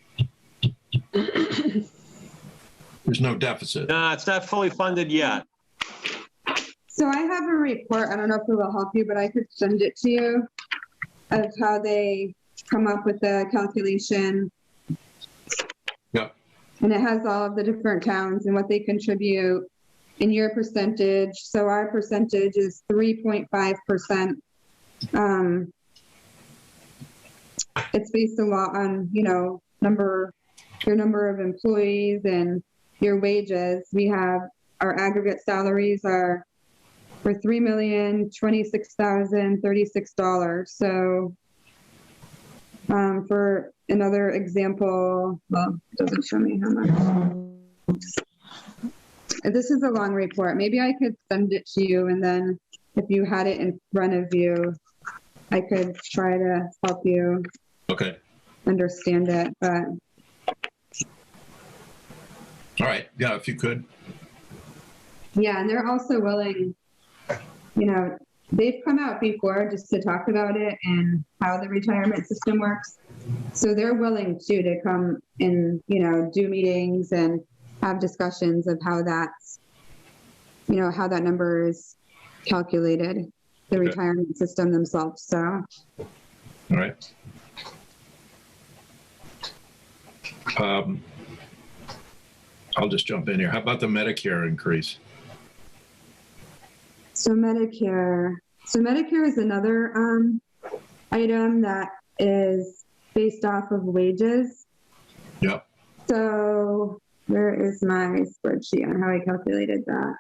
no deficit. No, it's not fully funded yet. So I have a report, I don't know if it will help you, but I could send it to you of how they come up with the calculation. Yep. And it has all of the different towns and what they contribute in your percentage. So our percentage is 3.5%. It's based a lot on, your number of employees and your wages. We have our aggregate salaries are for $3,026,036. So for another example, well, it doesn't show me how much. This is a long report. Maybe I could send it to you, and then if you had it in front of you, I could try to help you understand it. But all right. Yeah, if you could. Yeah, and they're also willing, they've come out before just to talk about it and how the retirement system works. So they're willing to come and, do meetings and have discussions of how that's, how that number is calculated, the retirement system themselves. So. All right. I'll just jump in here. How about the Medicare increase? So Medicare is another item that is based off of wages. Yep. So where is my spreadsheet on how I calculated that?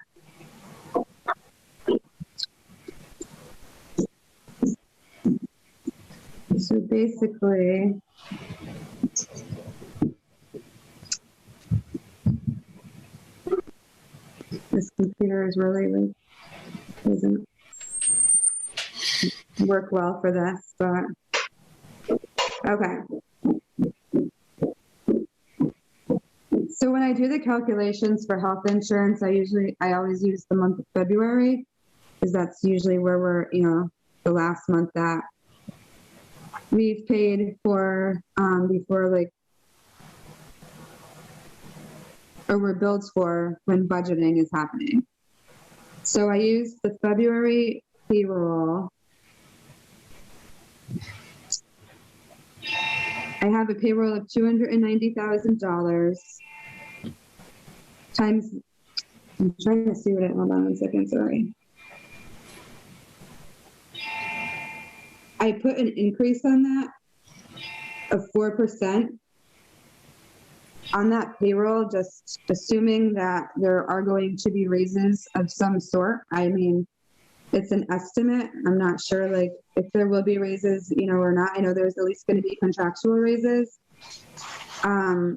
So basically, this computer is really doesn't work well for this, but okay. So when I do the calculations for health insurance, I always use the month of February, because that's usually where we're, the last month that we've paid for before, or we're billed for when budgeting is happening. So I used the February payroll. I have a payroll of $290,000 times, I'm trying to see what it, hold on 1 second, sorry. I put an increase on that of 4% on that payroll, just assuming that there are going to be raises of some sort. I mean, it's an estimate. I'm not sure if there will be raises, or not. I know there's at least going to be contractual raises.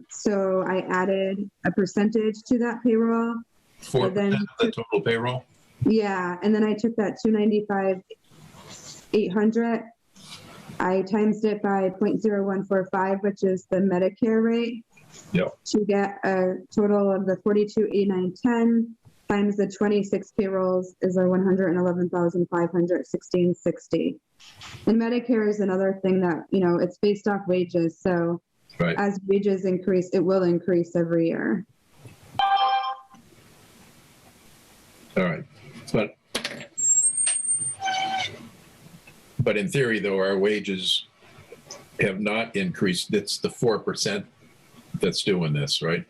So I added a percentage to that payroll. 4% of the total payroll? Yeah. And then I took that $295,800 I times it by 0.0145, which is the Medicare rate. Yep. To get a total of the 428910 times the 26 payrolls is a 111,516.60. And Medicare is another thing that, it's based off wages. So Right. as wages increase, it will increase every year. All right. But in theory, though, our wages have not increased. It's the 4% that's doing this, right?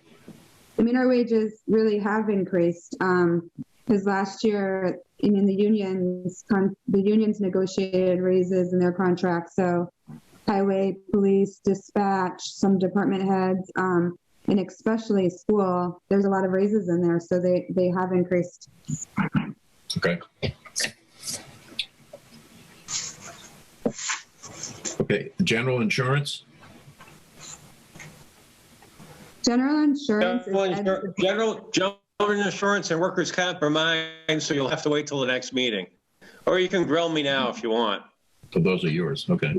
I mean, our wages really have increased because last year, the unions negotiated raises in their contracts. So highway, police, dispatch, some department heads, and especially school, there's a lot of raises in there. So they have increased. Okay. Okay, general insurance? General insurance General insurance and workers' comp are mine, so you'll have to wait till the next meeting. Or you can grill me now if you want. So those are yours, okay.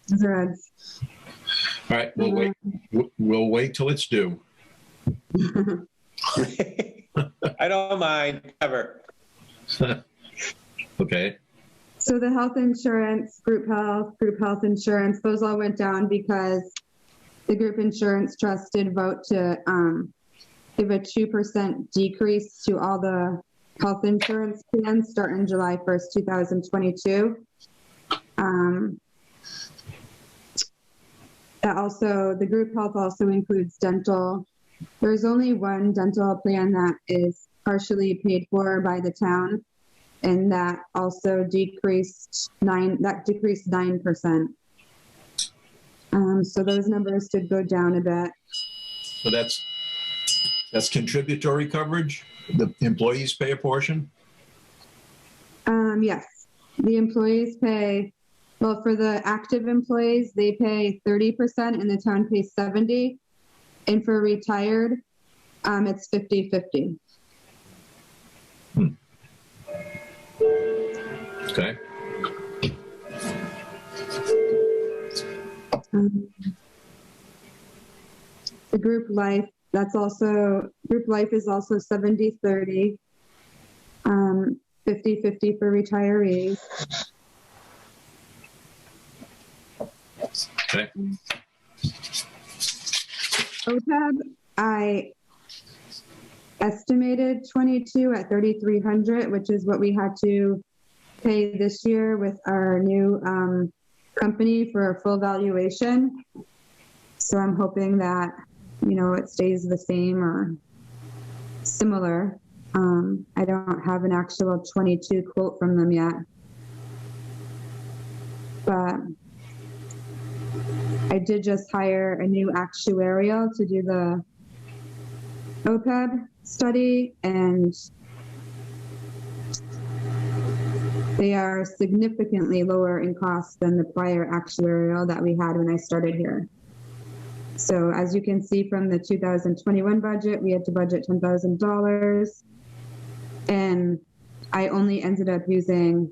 Those are Ed's. All right, we'll wait till it's due. I don't mind, ever. Okay, So the health insurance, group health insurance, those all went down because the group insurance trust did vote to give a 2% decrease to all the health insurance plans starting July 1st, 2022. The group health also includes dental. There's only one dental plan that is partially paid for by the town, and that also decreased 9%. So those numbers did go down a bit. so that's contributory coverage? The employees pay a portion? Yes, the employees pay, well, for the active employees, they pay 30% and the town pays 70%. And for retired, it's 50-50. Okay. The group life is also 70-30, 50-50 for retirees. Okay. OPEB, I estimated 22 at 3,300, which is what we had to pay this year with our new company for a full valuation. So I'm hoping that, it stays the same or similar. I don't have an actual 22 quote from them yet. But I did just hire a new actuarial to do the OPEB study, and they are significantly lower in cost than the prior actuarial that we had when I started here. So as you can see from the 2021 budget, we had to budget $10,000, and I only ended up using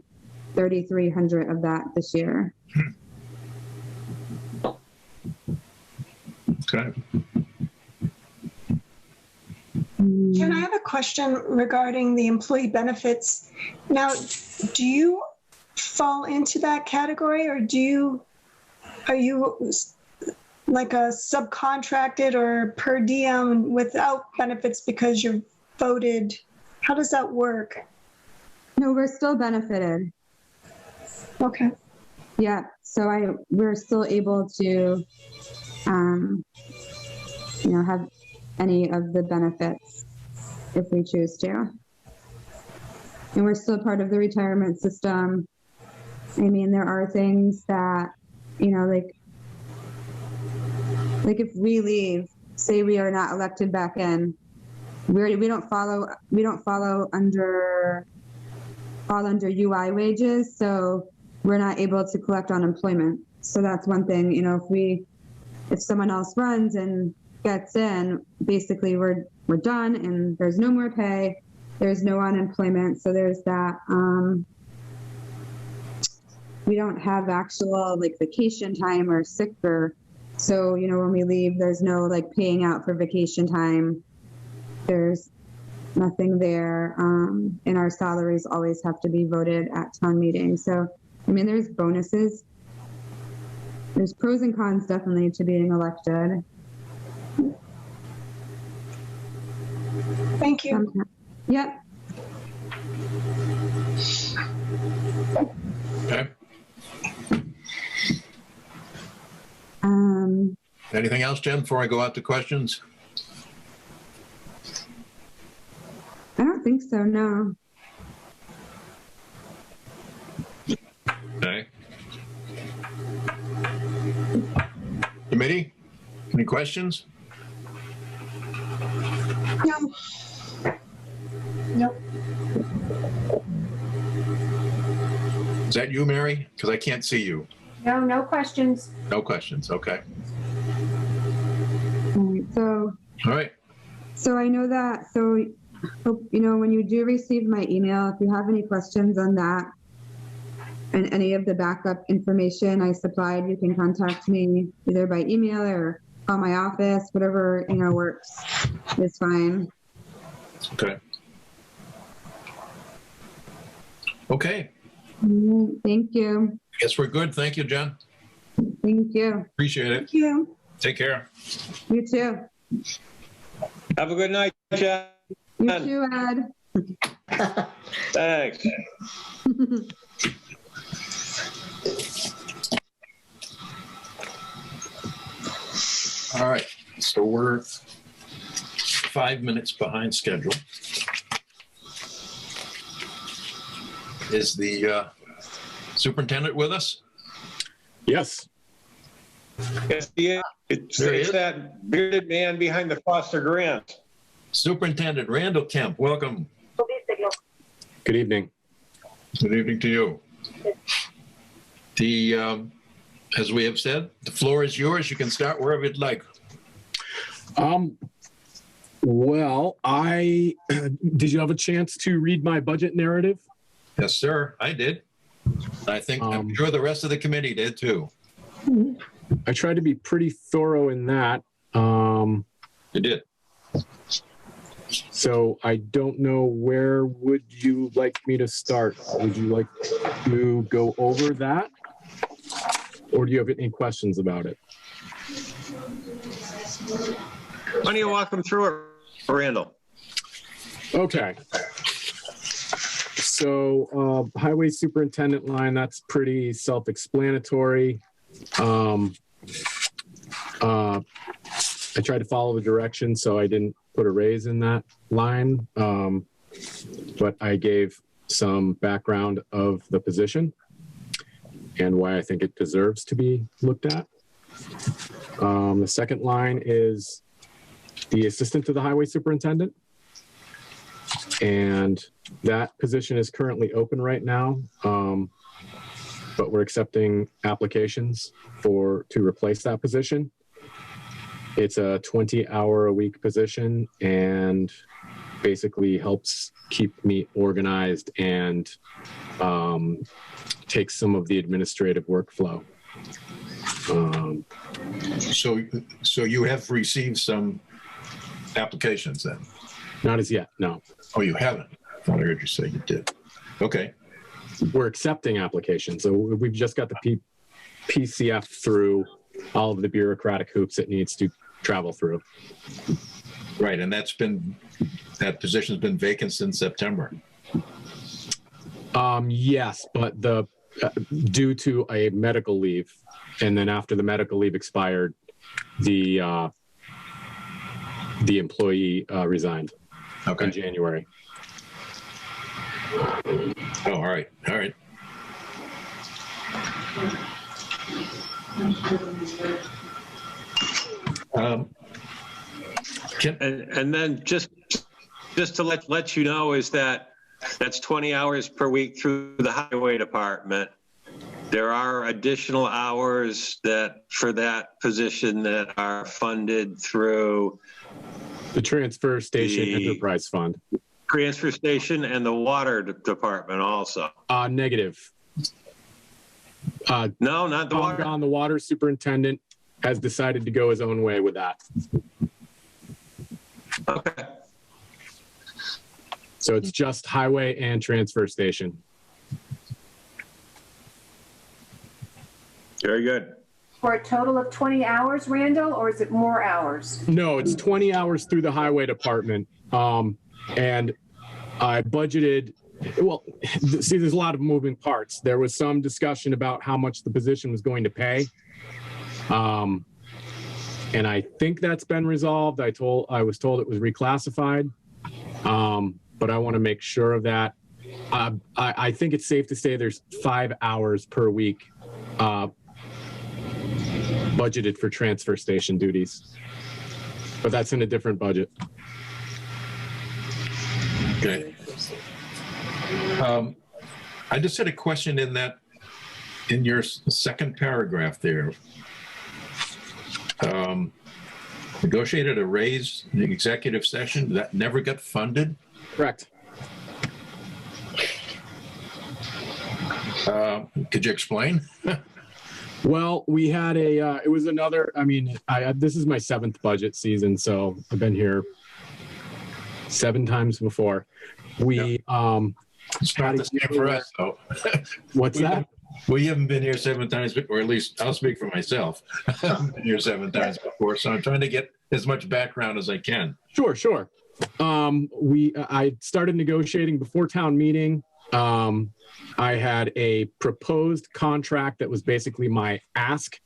3,300 of that this year. Okay. Jen, I have a question regarding the employee benefits. Now, do you fall into that category, or are you like a subcontracted or per diem without benefits because you're voted? How does that work? No, we're still benefited. Okay. Yeah, so we're still able to, have any of the benefits if we choose to. And we're still part of the retirement system. I mean, there are things that, like if we leave, say we are not elected back in, we don't fall under UI wages, so we're not able to collect unemployment. So that's one thing, if someone else runs and gets in, basically we're done and there's no more pay, there's no unemployment. So there's that. we don't have actual like vacation time or sick or, so, you know, when we leave, there's no like paying out for vacation time. There's nothing there. And our salaries always have to be voted at town meeting. So, I mean, there's bonuses. There's pros and cons definitely to being elected. Thank you. Yep. Okay. Anything else, Jen, before I go out to questions? I don't think so, no. Okay. Committee, any questions? No. Nope. Is that you, Mary? Because I can't see you. No questions. No questions, okay. All right, so, All right, so I know that, so, you know, when you do receive my email, if you have any questions on that and any of the backup information I supplied, you can contact me either by email or call my office, whatever, you know, works is fine. okay. Okay, Thank you. guess we're good. Thank you, Jen. Thank you. Appreciate it. Thank you. Take care. You too. Have a good night, Jen. You too, Ed. Thanks. All right, so we're 5 minutes behind schedule. Is the superintendent with us? Yes. Yes, yeah, it's There he is. that bearded man behind the Foster Grant. Superintendent Randall Kemp, welcome. Good evening. Good evening to you. The, as we have said, the floor is yours. You can start wherever you'd like. Well, did you have a chance to read my budget narrative? Yes, sir, I did. I think, I'm sure the rest of the committee did too. I tried to be pretty thorough in that. You did. So I don't know, where would you like me to start? Would you like to go over that? Or do you have any questions about it? Why don't you walk them through it, Randall? Okay. So highway superintendent line, that's pretty self-explanatory. I tried to follow the directions, so I didn't put a raise in that line, but I gave some background of the position and why I think it deserves to be looked at. The second line is the assistant to the highway superintendent. And that position is currently open right now, but we're accepting applications to replace that position. It's a 20-hour-a-week position and basically helps keep me organized and takes some of the administrative workflow. So you have received some applications then? Not as yet, no. Oh, you haven't? I thought I heard you say you did. Okay. We're accepting applications. So we've just got the PCF through all of the bureaucratic hoops it needs to travel through. Right, and that position's been vacant since September. Yes, but due to a medical leave, and then after the medical leave expired, the employee resigned in January. Oh, all right. All right. And then just to let you know is that's 20 hours per week through the highway department. There are additional hours for that position that are funded through the Transfer Station Enterprise Fund. Transfer Station and the Water Department also. Negative. No, not the Tom water. Gahn, the water superintendent, has decided to go his own way with that. Okay. So it's just highway and transfer station. Very good. For a total of 20 hours, Randall, or is it more hours? No, it's 20 hours through the highway department. And I budgeted, well, see, there's a lot of moving parts. There was some discussion about how much the position was going to pay. And I think that's been resolved. I was told it was reclassified. But I want to make sure of that. I think it's safe to say there's 5 hours per week budgeted for transfer station duties, but that's in a different budget. Okay. I just had a question in your second paragraph there. Negotiated a raise in the executive session that never got funded. Correct. Could you explain? Well, we had it was another, I mean, this is my 7th budget season, so I've been here 7 times before. It's not the same for us, though. What's that? We haven't been here 7 times, or at least I'll speak for myself. I've been here 7 times before, so I'm trying to get as much background as I can. Sure. I started negotiating before town meeting. I had a proposed contract that was basically my ask.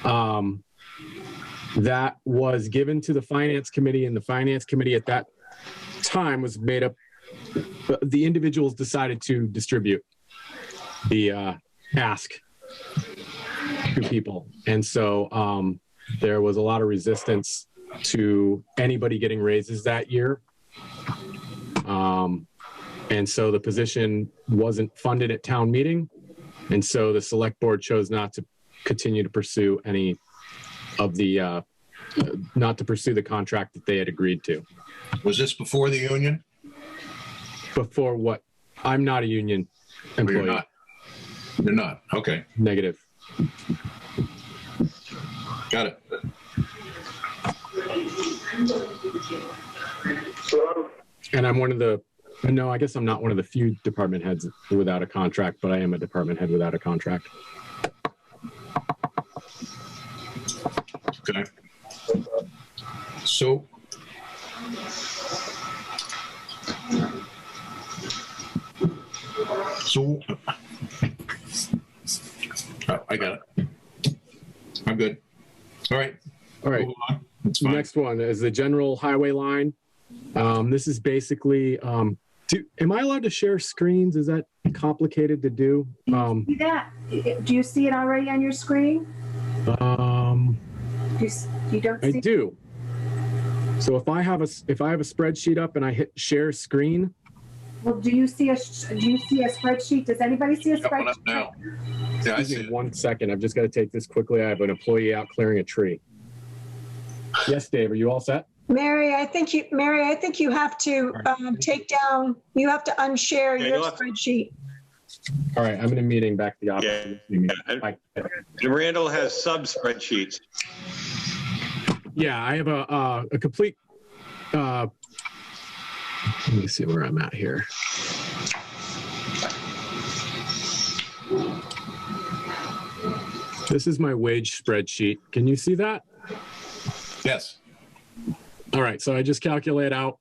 That was given to the finance committee, and the finance committee at that time was made up. The individuals decided to distribute the ask to people. And so there was a lot of resistance to anybody getting raises that year. And so the position wasn't funded at town meeting. And so the select board chose not to continue to pursue any of the, not to pursue the contract that they had agreed to. Was this before the union? Before what? I'm not a union Or employee. you're not? You're not. Okay. Negative. Got it. And I'm one of the, no, I guess I'm not one of the few department heads without a contract, but I am a department head without a contract. Okay. So I got it. I'm good. All right. All right. Move on. That's fine. Next one is the general highway line. This is basically, am I allowed to share screens? Is that complicated to do? See that? Do you see it already on your screen? You don't I see? do. So if I have a spreadsheet up and I hit share screen, Well, do you see a spreadsheet? Does anybody see a Got one up spreadsheet? now. Yeah, I see excuse me it. 1 second. I've just got to take this quickly. I have an employee out clearing a tree. Yes, Dave, are you all set? Mary, I think you have to take down, you have to unshare Yeah, your you'll have to- spreadsheet. All right, I'm in a meeting back at the office. And Randall has sub spreadsheets. Yeah, I have a complete, let me see where I'm at here. This is my wage spreadsheet. Can you see that? Yes. All right, so I just calculate out,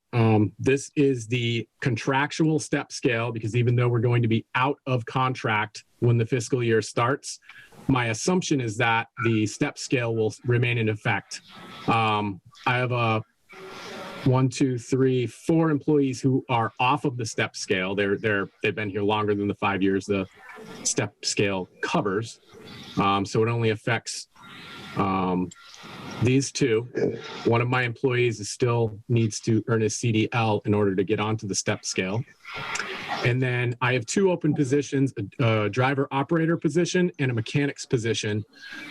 this is the contractual step scale, because even though we're going to be out of contract when the fiscal year starts, my assumption is that the step scale will remain in effect. I have 4 employees who are off of the step scale. They've been here longer than the 5 years the step scale covers. So it only affects these 2. One of my employees still needs to earn his CDL in order to get onto the step scale. And then I have 2 open positions, a driver operator position and a mechanics position,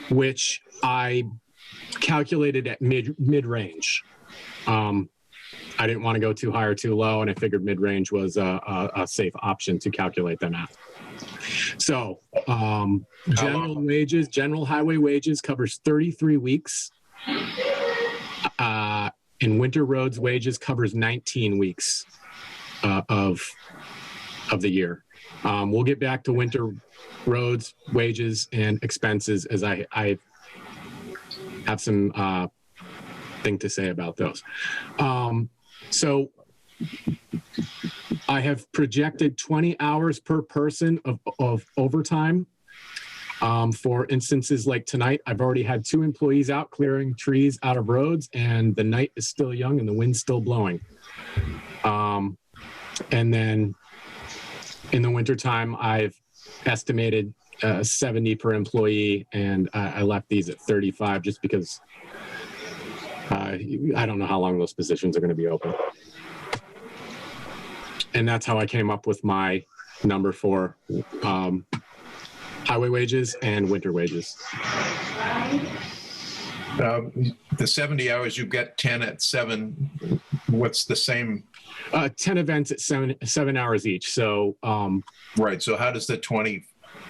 which I calculated at mid-range. I didn't want to go too high or too low, and I figured mid-range was a safe option to calculate them at. So general wages, general highway wages covers 33 weeks. And winter roads wages covers 19 weeks of the year. We'll get back to winter roads wages and expenses as I have some thing to say about those. So I have projected 20 hours per person of overtime. For instances like tonight, I've already had 2 employees out clearing trees out of roads, and the night is still young and the wind's still blowing. And then in the wintertime, I've estimated 70 per employee, and I left these at 35 just because I don't know how long those positions are going to be open. And that's how I came up with my number for highway wages and winter wages. The 70 hours, you get 10 at 7. What's the same? 10 events at 7 hours each. So right. So how does the 20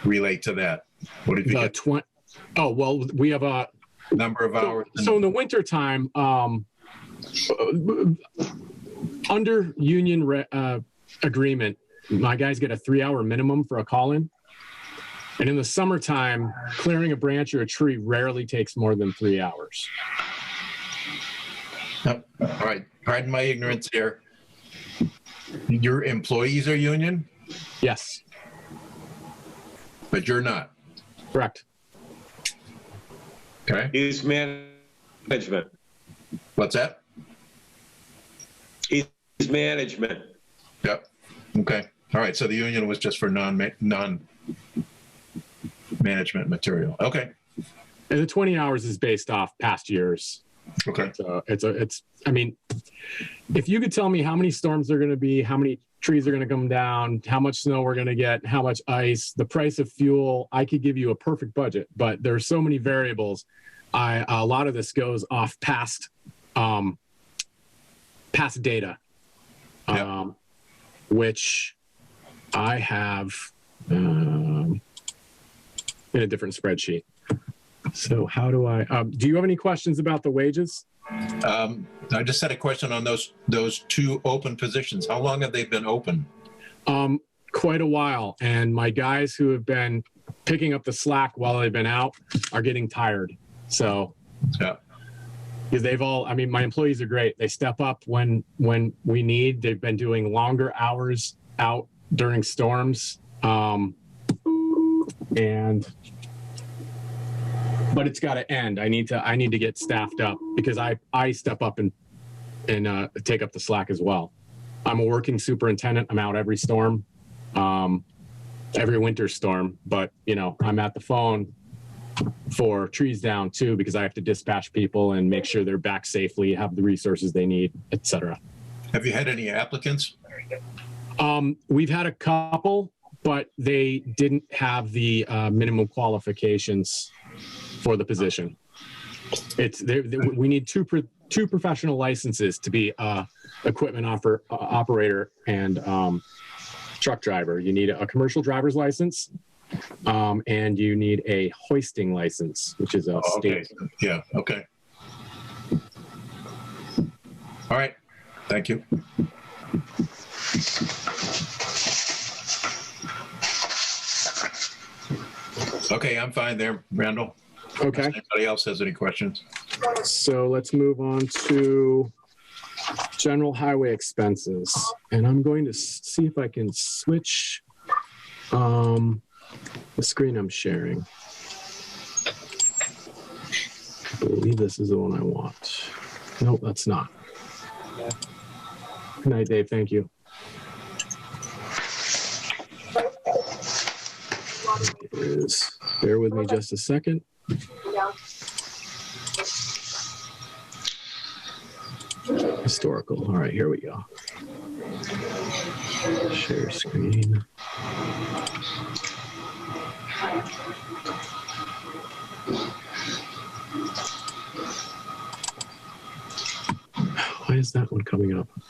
relate to that? What did you get? 20? Oh, well, we have a number of hours. So in the winter time, under union agreement, my guys get a 3-hour minimum for a call-in. And in the summertime, clearing a branch or a tree rarely takes more than 3 hours. All right. Pardon my ignorance here. Your employees are union, Yes, but you're not. correct. Okay. He's management. What's that? He's management. Yep. Okay. All right. So the union was just for non-management material. Okay. And the 20 hours is based off past years. Okay. So I mean, if you could tell me how many storms there are going to be, how many trees are going to come down, how much snow we're going to get, how much ice, the price of fuel, I could give you a perfect budget, but there are so many variables. A lot of this goes off past data, which I have in a different spreadsheet. So how do do you have any questions about the wages? I just had a question on those 2 open positions. How long have they been open? Quite a while. And my guys who have been picking up the slack while they've been out are getting tired. So, yeah. Because my employees are great. They step up when we need. They've been doing longer hours out during storms. But it's got to end. I need to get staffed up because I step up and take up the slack as well. I'm a working superintendent. I'm out every storm, every winter storm. But I'm at the phone for trees down too because I have to dispatch people and make sure they're back safely, have the resources they need, etc. Have you had any applicants? We've had a couple, but they didn't have the minimum qualifications for the position. We need two professional licenses to be equipment operator and truck driver. You need a commercial driver's license, and you need a hoisting license, which is a state. Okay. Yeah. Okay. All right. Thank you. Okay, I'm fine there, Randall. Okay. If anybody else has any questions? So let's move on to general highway expenses. And I'm going to see if I can switch the screen I'm sharing. I believe this is the one I want. Nope, that's not. Good night, Dave. Thank you. Bear with me just a second. Historical. All right, here we go. Share screen. Why is that one coming up? I'm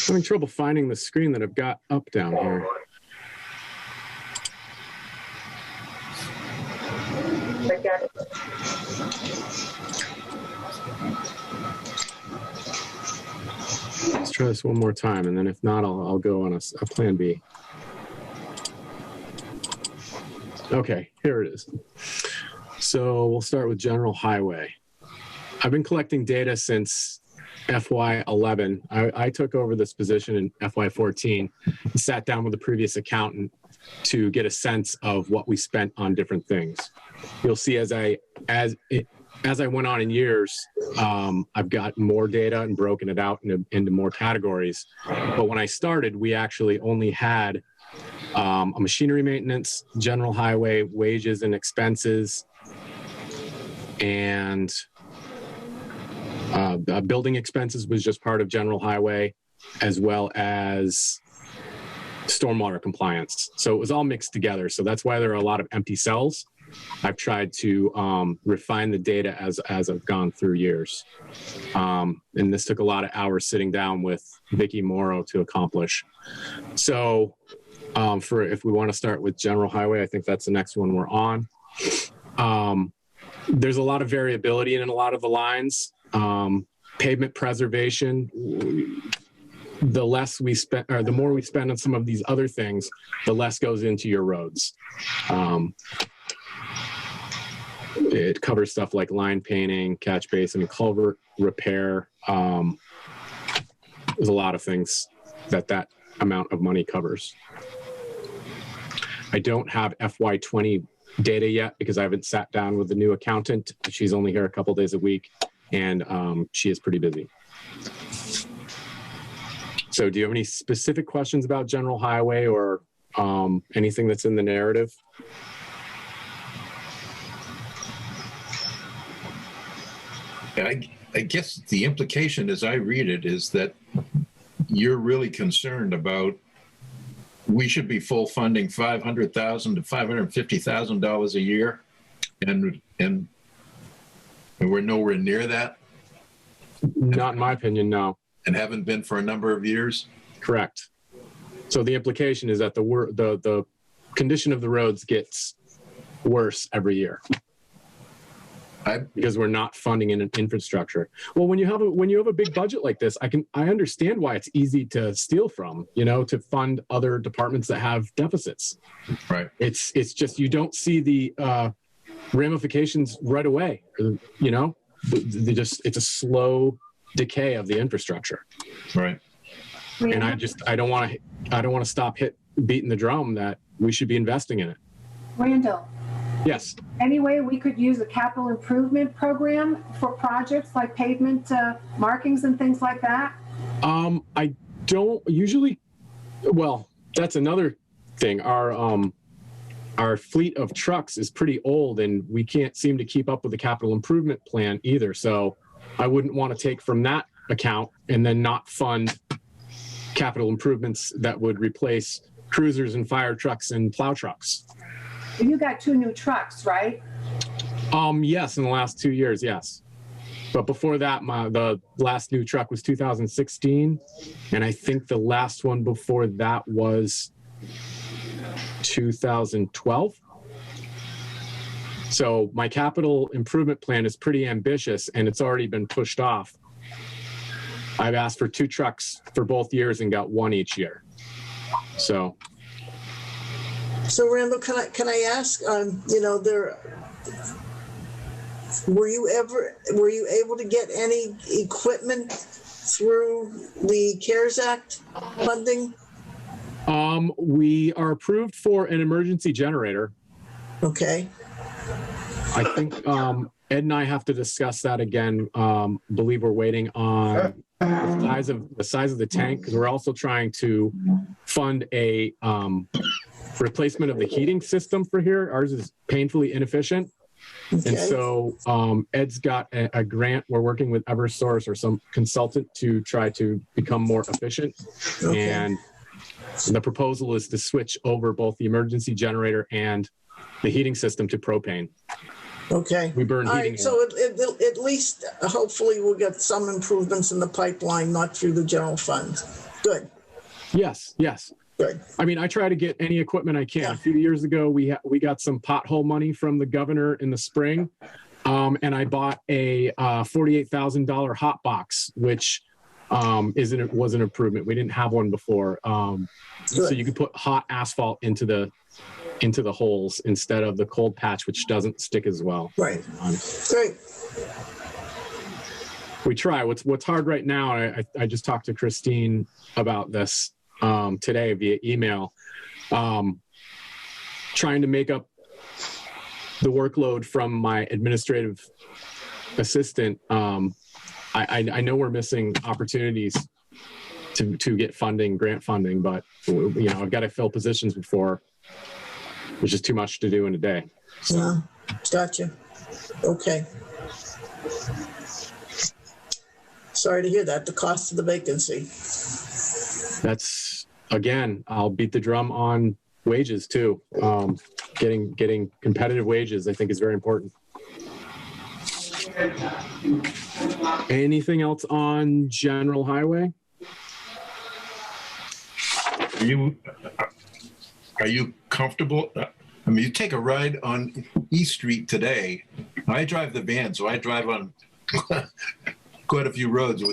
having trouble finding the screen that I've got up down here. try this one more time, and then if not, I'll go on a plan B. Okay, here it is. So we'll start with general highway. I've been collecting data since FY11. I took over this position in FY14, sat down with the previous accountant to get a sense of what we spent on different things. You'll see as I went on in years, I've got more data and broken it out into more categories. But when I started, we actually only had a machinery maintenance, general highway, wages and expenses, and building expenses was just part of general highway, as well as stormwater compliance. So it was all mixed together. So that's why there are a lot of empty cells. I've tried to refine the data as I've gone through years. And this took a lot of hours sitting down with Vicki Morrow to accomplish. So if we want to start with general highway, I think that's the next one we're on. There's a lot of variability in a lot of the lines. Pavement preservation, the less we spend, or the more we spend on some of these other things, the less goes into your roads. It covers stuff like line painting, catch basin, and culvert repair. There's a lot of things that amount of money covers. I don't have FY20 data yet because I haven't sat down with the new accountant. She's only here a couple days a week, and she is pretty busy. So do you have any specific questions about general highway or anything that's in the narrative? I guess the implication as I read it is that you're really concerned about we should be full funding $500,000 to $550,000 a year, and we're nowhere near that. Not in my opinion, no. And haven't been for a number of years. Correct. So the implication is that the condition of the roads gets worse every year because we're not funding in an infrastructure. Well, when you have a big budget like this, I understand why it's easy to steal from, to fund other departments that have deficits. Right. It's just you don't see the ramifications right away. It's a slow decay of the infrastructure. Right. And I don't want to stop beating the drum that we should be investing in it. Randall, Yes. any way we could use a capital improvement program for projects like pavement markings and things like that? I don't usually. Well, that's another thing. Our fleet of trucks is pretty old, and we can't seem to keep up with the capital improvement plan either. So I wouldn't want to take from that account and then not fund capital improvements that would replace cruisers and fire trucks and plow trucks. You got 2 new trucks, right? Yes, in the last 2 years, yes. But before that, the last new truck was 2016, and I think the last one before that was 2012. So my capital improvement plan is pretty ambitious, and it's already been pushed off. I've asked for 2 trucks for both years and got 1 each year. So Randall, can I ask, were you able to get any equipment through the CARES Act funding? We are approved for an emergency generator. Okay. I think Ed and I have to discuss that again. Believe we're waiting on the size of the tank, because we're also trying to fund a replacement of the heating system for here. Ours is painfully inefficient. Okay. And so Ed's got a grant. We're working with Eversource or some consultant to try to become more efficient. Okay. And the proposal is to switch over both the emergency generator and the heating system to propane. Okay. We burn heating. All right, so at least hopefully we'll get some improvements in the pipeline, not through the general fund. Good. Yes, yes. Good. I mean, I try to get any equipment I can. Yeah. A few years ago, we got some pothole money from the governor in the spring, and I bought a $48,000 hot box, which was an improvement. We didn't have one before. So you could put hot asphalt into the holes instead of the cold patch, which doesn't stick as well. Right. Great. We try. What's hard right now, I just talked to Christine about this today via email, trying to make up the workload from my administrative assistant. I know we're missing opportunities to get funding, grant funding, but I've got to fill positions before. There's just too much to do in a day. So. Yeah, gotcha. Okay. Sorry to hear that, the cost of the vacancy. That's, again, I'll beat the drum on wages too. Getting competitive wages, I think, is very important. Anything else on general highway? Are you comfortable? I mean, you take a ride on East Street today. I drive the van, so I drive on quite a few roads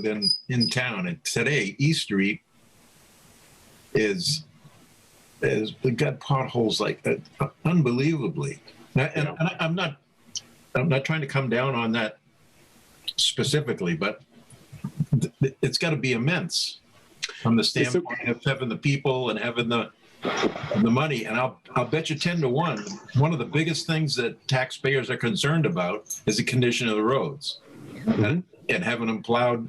in town. And today, East Street is got potholes like unbelievably. And I'm not trying to come down on that specifically, but it's got to be immense from the standpoint of having the people and having the money. And I'll bet you 10 to 1, one of the biggest things that taxpayers are concerned about is the condition of the roads. Mm-hmm. And having them plowed.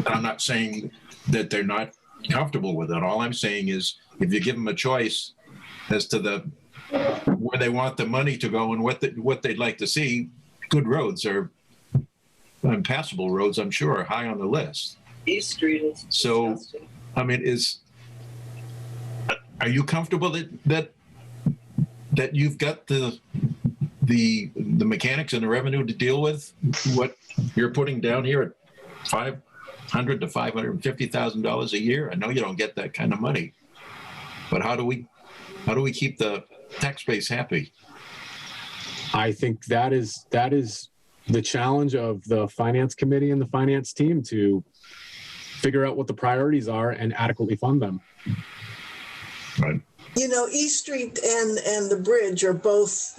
I'm not saying that they're not comfortable with it. All I'm saying is if you give them a choice as to where they want the money to go and what they'd like to see, good roads are impassable roads, I'm sure, are high on the list. East Street is disgusting. I mean, are you comfortable that you've got the mechanics and the revenue to deal with what you're putting down here at $500,000 to $550,000 a year? I know you don't get that kind of money, but how do we keep the tax base happy? I think that is the challenge of the finance committee and the finance team, to figure out what the priorities are and adequately fund them. Right. East Street and the bridge are both,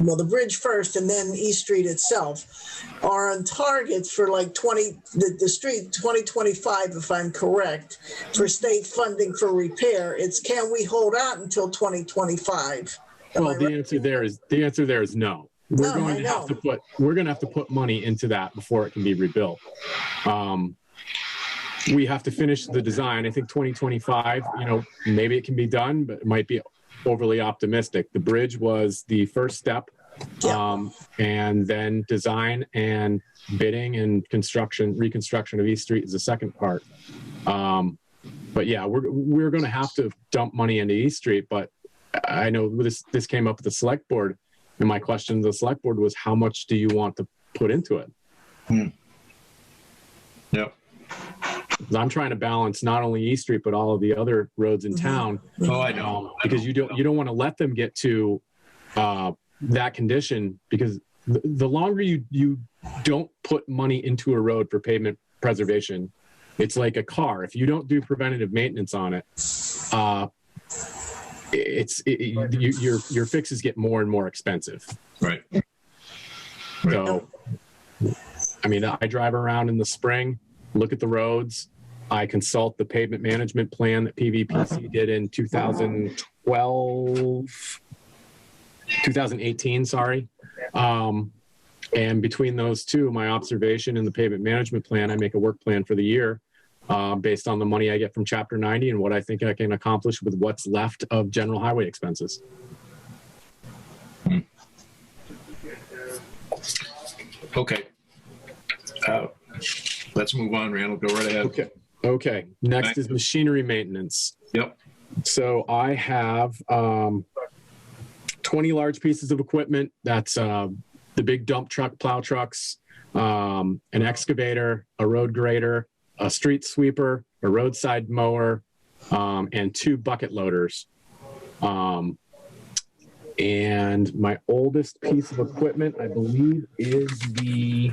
the bridge first and then East Street itself are on target for like the street 2025, if I'm correct, for state funding for repair. It's, can we hold out until 2025? Well, the answer there is no. We're going to have to put money into that before it can be rebuilt. We have to finish the design. I think 2025, maybe it can be done, but it might be overly optimistic. The bridge was the first step, and then design and bidding and reconstruction of East Street is the second part. But yeah, we're going to have to dump money into East Street. But I know this came up with the select board, and my question to the select board was, how much do you want to put into it? Yep. I'm trying to balance not only East Street, but all of the other roads in town. Oh, I know. Because you don't want to let them get to that condition, because the longer you don't put money into a road for pavement preservation, it's like a car. If you don't do preventative maintenance on it, your fixes get more and more expensive. Right. So, I mean, I drive around in the spring, look at the roads. I consult the pavement management plan that PVPC did in 2018, sorry. And between those two, my observation and the pavement management plan, I make a work plan for the year based on the money I get from Chapter 90 and what I think I can accomplish with what's left of general highway expenses. Okay. Let's move on, Randall. Go right ahead. Okay. Next is machinery maintenance. Yep. So I have 20 large pieces of equipment. That's the big dump truck, plow trucks, an excavator, a road grader, a street sweeper, a roadside mower, and 2 bucket loaders. And my oldest piece of equipment, I believe, is the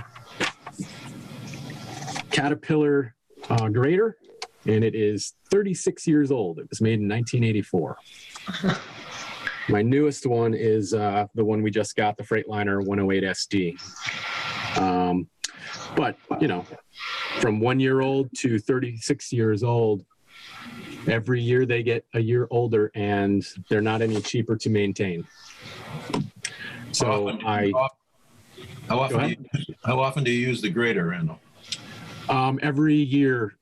Caterpillar grader, and it is 36 years old. It was made in 1984. My newest one is the one we just got, the Freightliner 108 SD. But, you know, from 1 year old to 36 years old, every year they get a year older and they're not any cheaper to maintain. So how often do you use the grader, Randall? Every year,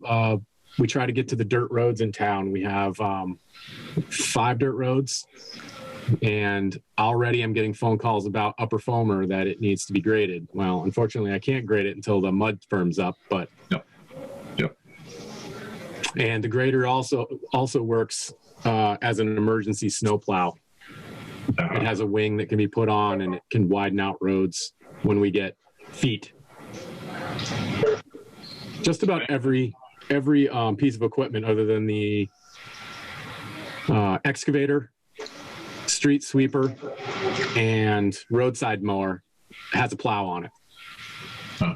we try to get to the dirt roads in town. We have 5 dirt roads, and already I'm getting phone calls about Upper Foamer that it needs to be graded. Well, unfortunately, I can't grade it until the mud firms up, but. Yep. And the grader also works as an emergency snowplow. It has a wing that can be put on, and it can widen out roads when we get feet. Just about every piece of equipment other than the excavator, street sweeper, and roadside mower has a plow on it. Huh.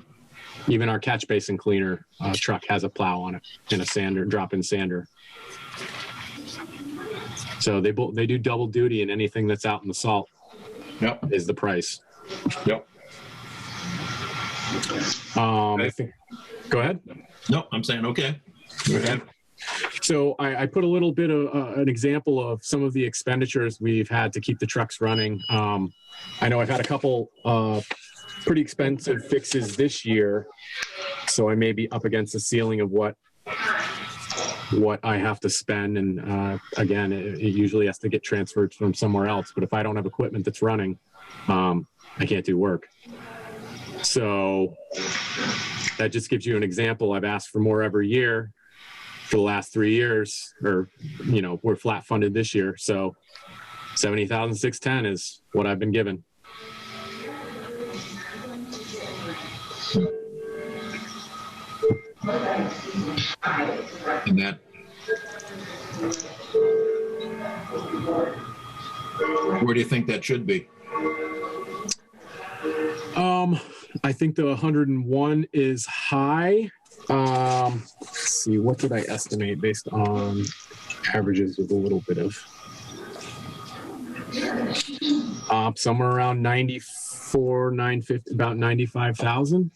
Even our catch basin cleaner truck has a plow on it and a sander, drop-in sander. So they do double duty, and anything that's out in the salt is the price. Yep. I think, go ahead. No, I'm saying okay. Go ahead. So I put a little bit of an example of some of the expenditures we've had to keep the trucks running. I know I've had a couple pretty expensive fixes this year, so I may be up against the ceiling of what I have to spend. And again, it usually has to get transferred from somewhere else. But if I don't have equipment that's running, I can't do work. So that just gives you an example. I've asked for more every year for the last 3 years, or, you know, we're flat funded this year. So 70,610 is what I've been given. And that, where do you think that should be? I think the 101 is high. Let's see, what did I estimate based on averages with a little bit of somewhere around 94, 950, about 95,000.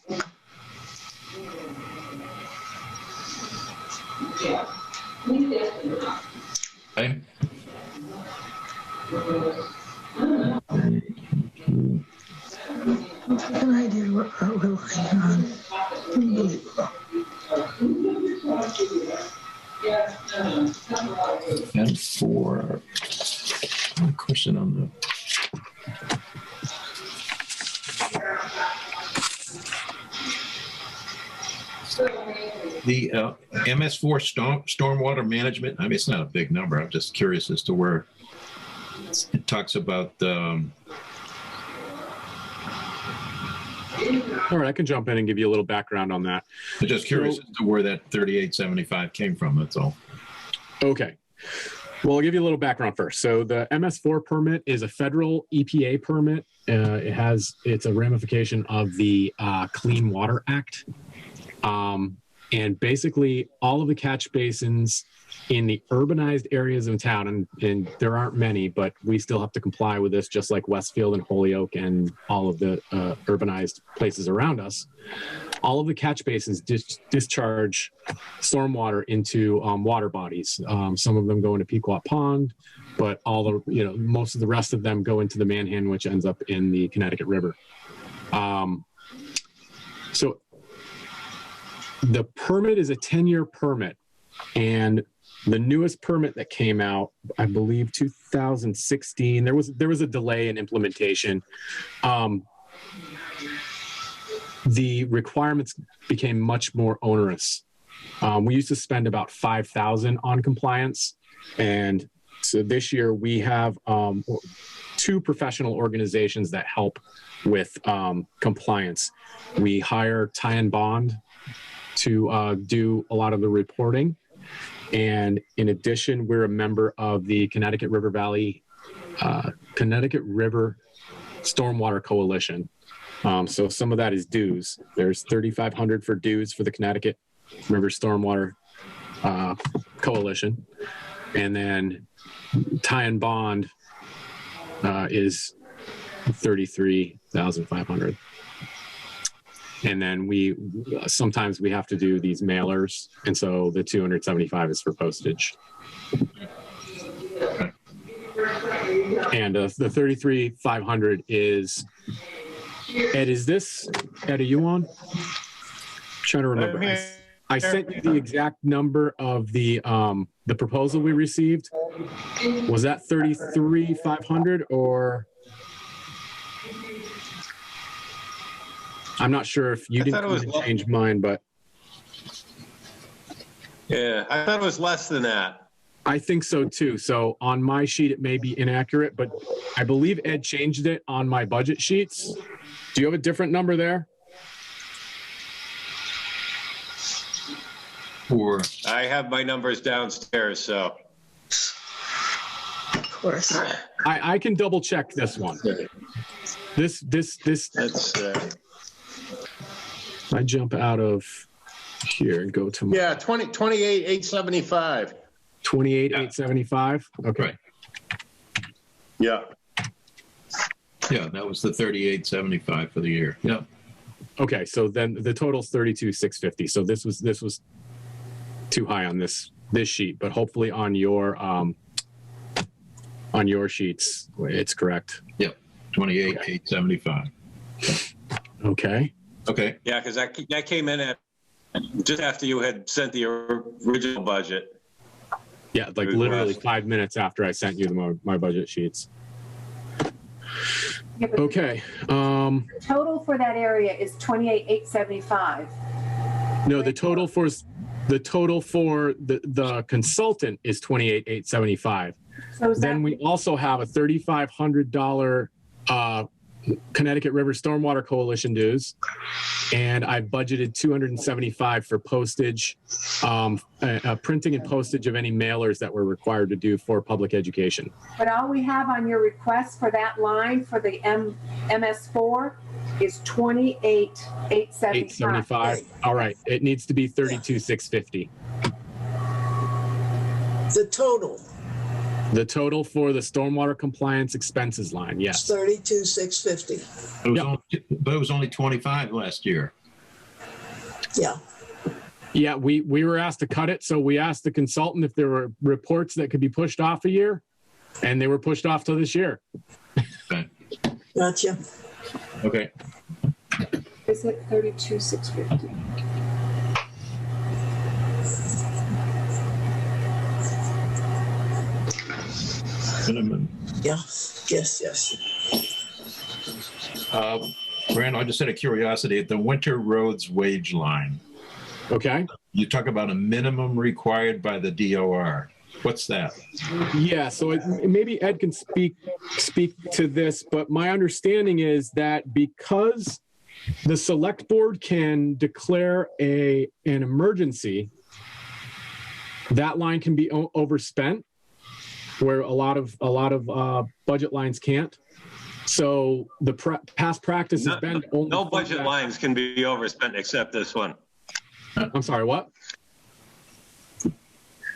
Okay. An idea what we're looking on. And for a question on the MS4 stormwater management. I mean, it's not a big number. I'm just curious as to where it talks about. All right, I can jump in and give you a little background on that. I'm just curious as to where that 3875 came from. That's all. Okay. Well, I'll give you a little background first. So the MS4 permit is a federal EPA permit. It's a ramification of the Clean Water Act. And basically all of the catch basins in the urbanized areas of town, and there aren't many, but we still have to comply with this, just like Westfield and Holyoke and all of the urbanized places around us. All of the catch basins discharge stormwater into water bodies. Some of them go into Pequot Pond, but most of the rest of them go into the Manhan, which ends up in the Connecticut River. So the permit is a 10-year permit, and the newest permit that came out, I believe 2016, there was a delay in implementation. The requirements became much more onerous. We used to spend about $5,000 on compliance, and so this year we have 2 professional organizations that help with compliance. We hire Ty and Bond to do a lot of the reporting. And in addition, we're a member of the Connecticut River Stormwater Coalition. So some of that is dues. There's 3,500 for dues for the Connecticut River Stormwater Coalition. And then tie and bond is 33,500. And then sometimes we have to do these mailers. And so the 275 is for postage. And the 33,500 is, Ed, Ed, are you on? I'm trying to remember. I sent you the exact number of the proposal we received. Was that 33,500 or? I'm not sure if you didn't change mine, but. Yeah, I thought it was less than that. I think so too. So on my sheet, it may be inaccurate, but I believe Ed changed it on my budget sheets. Do you have a different number there? Or I have my numbers downstairs, so. Of course. I can double check this one. This. That's, I jump out of here and go to my. Yeah, 28,875. 28,875. Okay. right. Yeah. Yeah, that was the 3875 for the year. Yeah. Okay, so then the total's 32,650. So this was too high on this sheet, but hopefully on your sheets it's correct. Yep. 28,875. Okay. Okay. yeah, because that came in at just after you had sent the original budget. Yeah, like literally 5 minutes after I sent you my budget sheets. Yeah, but Okay. the total for that area is 28,875. No, the total for the consultant is 28,875. So is Then that, we also have a $3,500 Connecticut River Stormwater Coalition dues, and I budgeted 275 for postage, printing and postage of any mailers that we're required to do for public education. but all we have on your request for that line for the MS4 is 28,875. 875. All right, it needs to be 32,650. The total, The total for the stormwater compliance expenses line, yes. 32,650. But it was only 25 last year. Yeah. Yeah, we were asked to cut it, so we asked the consultant if there were reports that could be pushed off a year, and they were pushed off to this year. Okay. Gotcha. Okay. Is it 32,650? Minimum. Yeah. Yes. Randall, I just had a curiosity at the winter roads wage line. Okay. You talk about a minimum required by the DOR. What's that? Yeah, so maybe Ed can speak to this, but my understanding is that because the select board can declare an emergency, that line can be overspent, where a lot of budget lines can't. So the past practice has been only no budget lines can be overspent except this one. I'm sorry, what?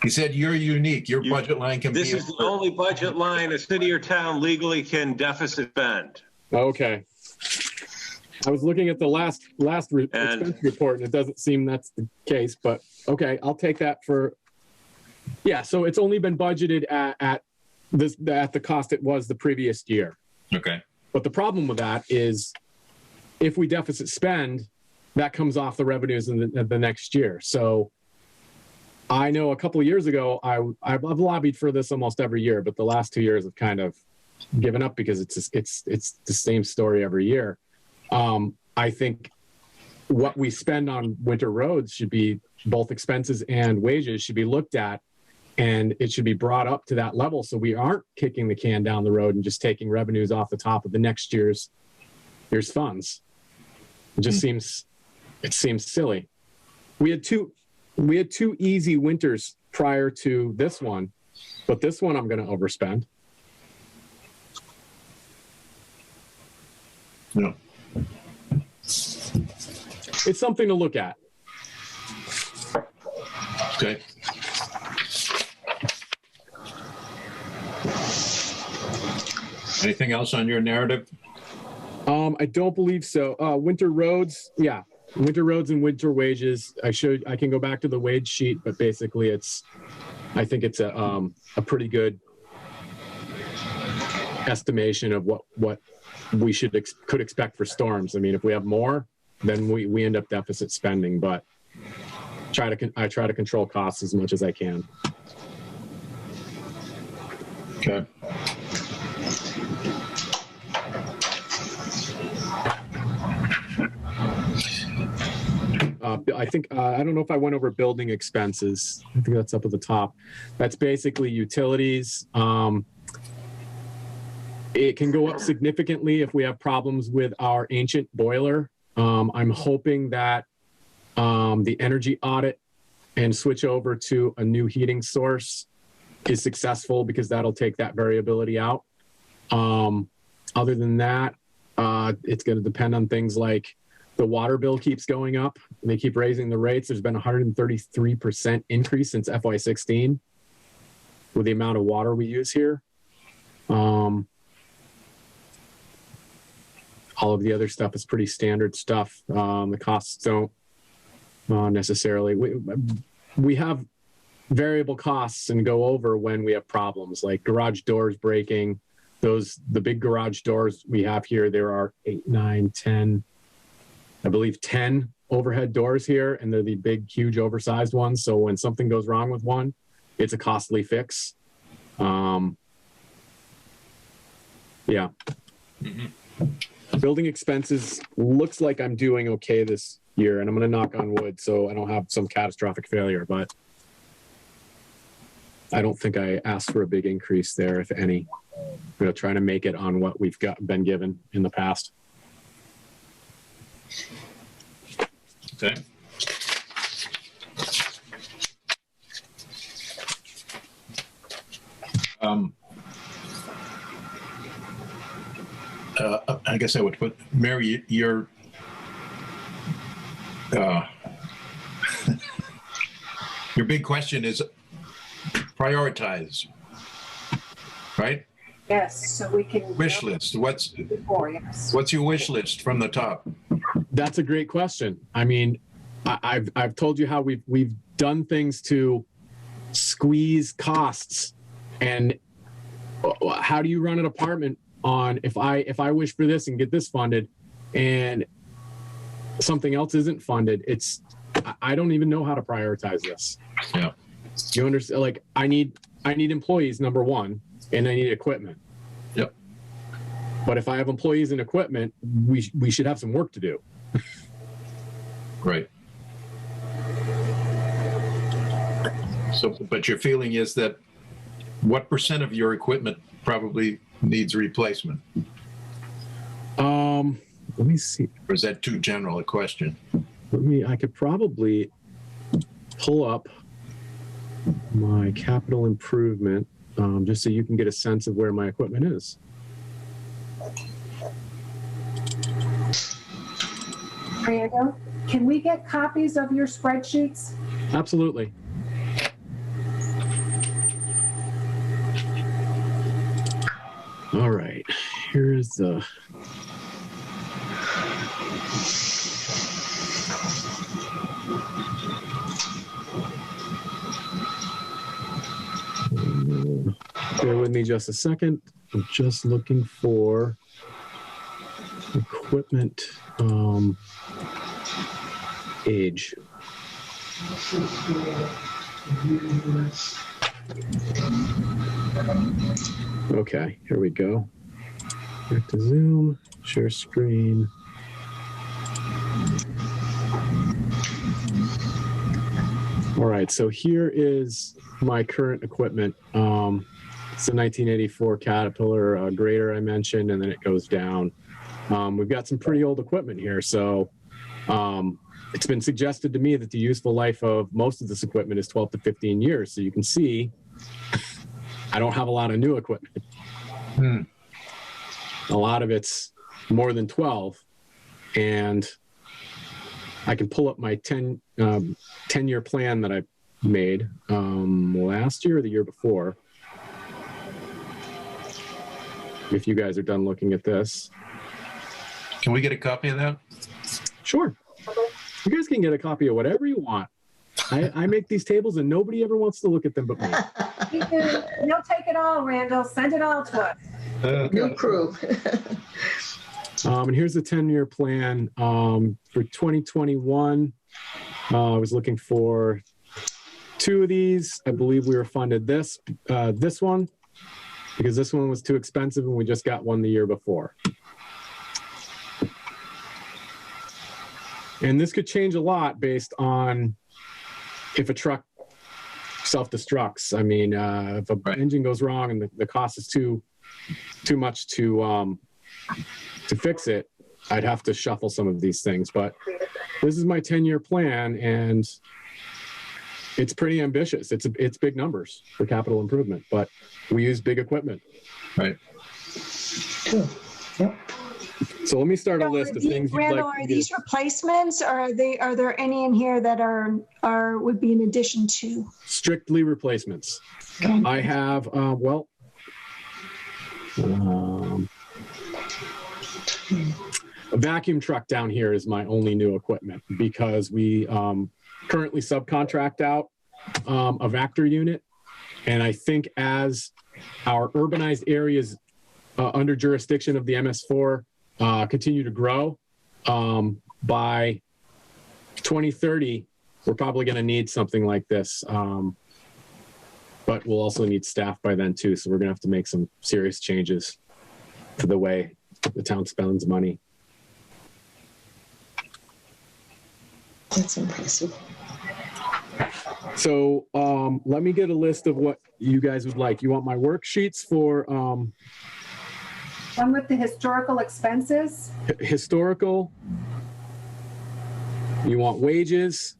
He said you're unique. Your budget line can be. This is the only budget line a city or town legally can deficit spend. Okay. I was looking at the last expense report, and it doesn't seem that's the case. But okay, I'll take that for. Yeah, so it's only been budgeted at the cost it was the previous year. Okay. But the problem with that is, if we deficit spend, that comes off the revenues in the next year. So I know a couple of years ago, I've lobbied for this almost every year, but the last 2 years I've kind of given up because it's the same story every year. I think what we spend on winter roads should be, both expenses and wages should be looked at, and it should be brought up to that level so we aren't kicking the can down the road and just taking revenues off the top of the next year's funds. It just seems silly. We had two easy winters prior to this one, but this one I'm going to overspend. No. it's something to look at. Okay. Anything else on your narrative? I don't believe so. Winter roads, yeah. Winter roads and winter wages. I can go back to the wage sheet, but basically I think it's a pretty good estimation of what we could expect for storms. I mean, if we have more, then we end up deficit spending, but I try to control costs as much as I can. Okay. I think, I don't know if I went over building expenses. I think that's up at the top. That's basically utilities. It can go up significantly if we have problems with our ancient boiler. I'm hoping that the energy audit and switch over to a new heating source is successful, because that'll take that variability out. Other than that, it's going to depend on things like the water bill keeps going up. They keep raising the rates. There's been a 133% increase since FY16 with the amount of water we use here. All of the other stuff is pretty standard stuff. The costs don't necessarily. We have variable costs and go over when we have problems, like garage doors breaking. The big garage doors we have here, there are 8, 9, 10, I believe 10 overhead doors here, and they're the big, huge, oversized ones. So when something goes wrong with one, it's a costly fix. Yeah. Mm-hmm. Building expenses looks like I'm doing okay this year, and I'm going to knock on wood so I don't have some catastrophic failure, but I don't think I asked for a big increase there, if any. Trying to make it on what we've been given in the past. Okay. I guess I would put, Mary, your big question is prioritize, right? Yes, so we can. Wish list. What's your wish list from the top? That's a great question. I mean, I've told you how we've done things to squeeze costs, and how do you run an apartment on if I wish for this and get this funded, and something else isn't funded? I don't even know how to prioritize this. Yeah, you understand? Like I need employees, number one, and I need equipment. Yep. But if I have employees and equipment, we should have some work to do. Right. So, but your feeling is that what % of your equipment probably needs replacement? Let me see. Or is that too general a question? I could probably pull up my capital improvement, just so you can get a sense of where my equipment is. Brando, can we get copies of your spreadsheets? Absolutely. All right, here's the. Bear with me just a second. I'm just looking for equipment age. Okay, here we go. Back to Zoom, share screen. All right, so here is my current equipment. It's a 1984 Caterpillar grader I mentioned, and then it goes down. We've got some pretty old equipment here, so it's been suggested to me that the useful life of most of this equipment is 12 to 15 years. So you can see I don't have a lot of new equipment. A lot of it's more than 12, and I can pull up my 10-year plan that I made last year or the year before. If you guys are done looking at this. Can we get a copy of that? Sure. You guys can get a copy of whatever you want. I make these tables and nobody ever wants to look at them but me. You can, you'll take it all, Randall. Send it all to us. New crew. And here's the 10-year plan for 2021. I was looking for 2 of these. I believe we were funded this one because this one was too expensive and we just got one the year before. And this could change a lot based on if a truck self-destructs. I mean, if an engine goes wrong and the cost is too much to fix it, I'd have to shuffle some of these things. But this is my 10-year plan, and it's pretty ambitious. It's big numbers for capital improvement, but we use big equipment. Right. Yep. So let me start a list of things. Randall, are these replacements, or are there any in here that would be in addition to? Strictly replacements. Okay. I have, a vacuum truck down here is my only new equipment because we currently subcontract out a Vector unit. And I think as our urbanized areas under jurisdiction of the MS4 continue to grow, by 2030, we're probably going to need something like this. But we'll also need staff by then too. So we're going to have to make some serious changes to the way the town spends money. That's impressive. So let me get a list of what you guys would like. You want my worksheets for One with the historical expenses. historical? You want wages?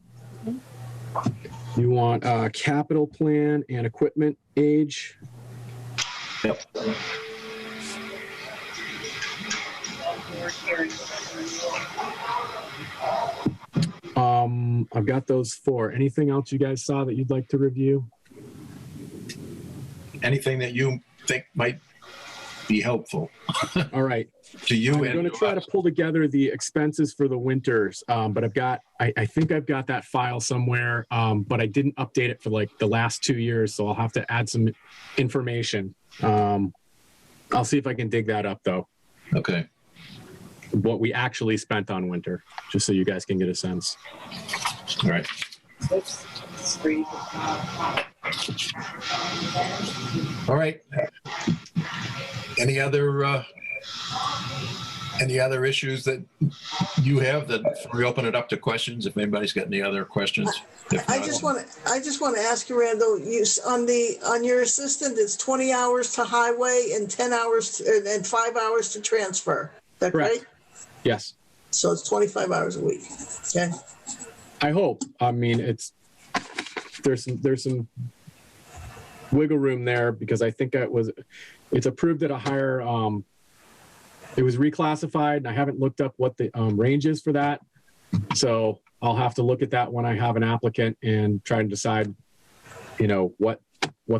You want capital plan and equipment age? Yep. I've got those 4. Anything else you guys saw that you'd like to review? Anything that you think might be helpful All right. to you? I'm and going to try to us? pull together the expenses for the winters, but I think I've got that file somewhere, but I didn't update it for like the last 2 years, so I'll have to add some information. I'll see if I can dig that up though, Okay. what we actually spent on winter, just so you guys can get a sense. All right. All right. Any other issues that you have that before we open it up to questions? If anybody's got any other questions. I just want to ask you, Randall, on your assistant, it's 20 hours to highway and 10 hours and 5 hours to transfer. Is that Correct. right? Yes. So it's 25 hours a week. Okay. I hope. I mean, there's some wiggle room there because I think it's approved at a higher, it was reclassified and I haven't looked up what the range is for that. So I'll have to look at that when I have an applicant and try to decide, what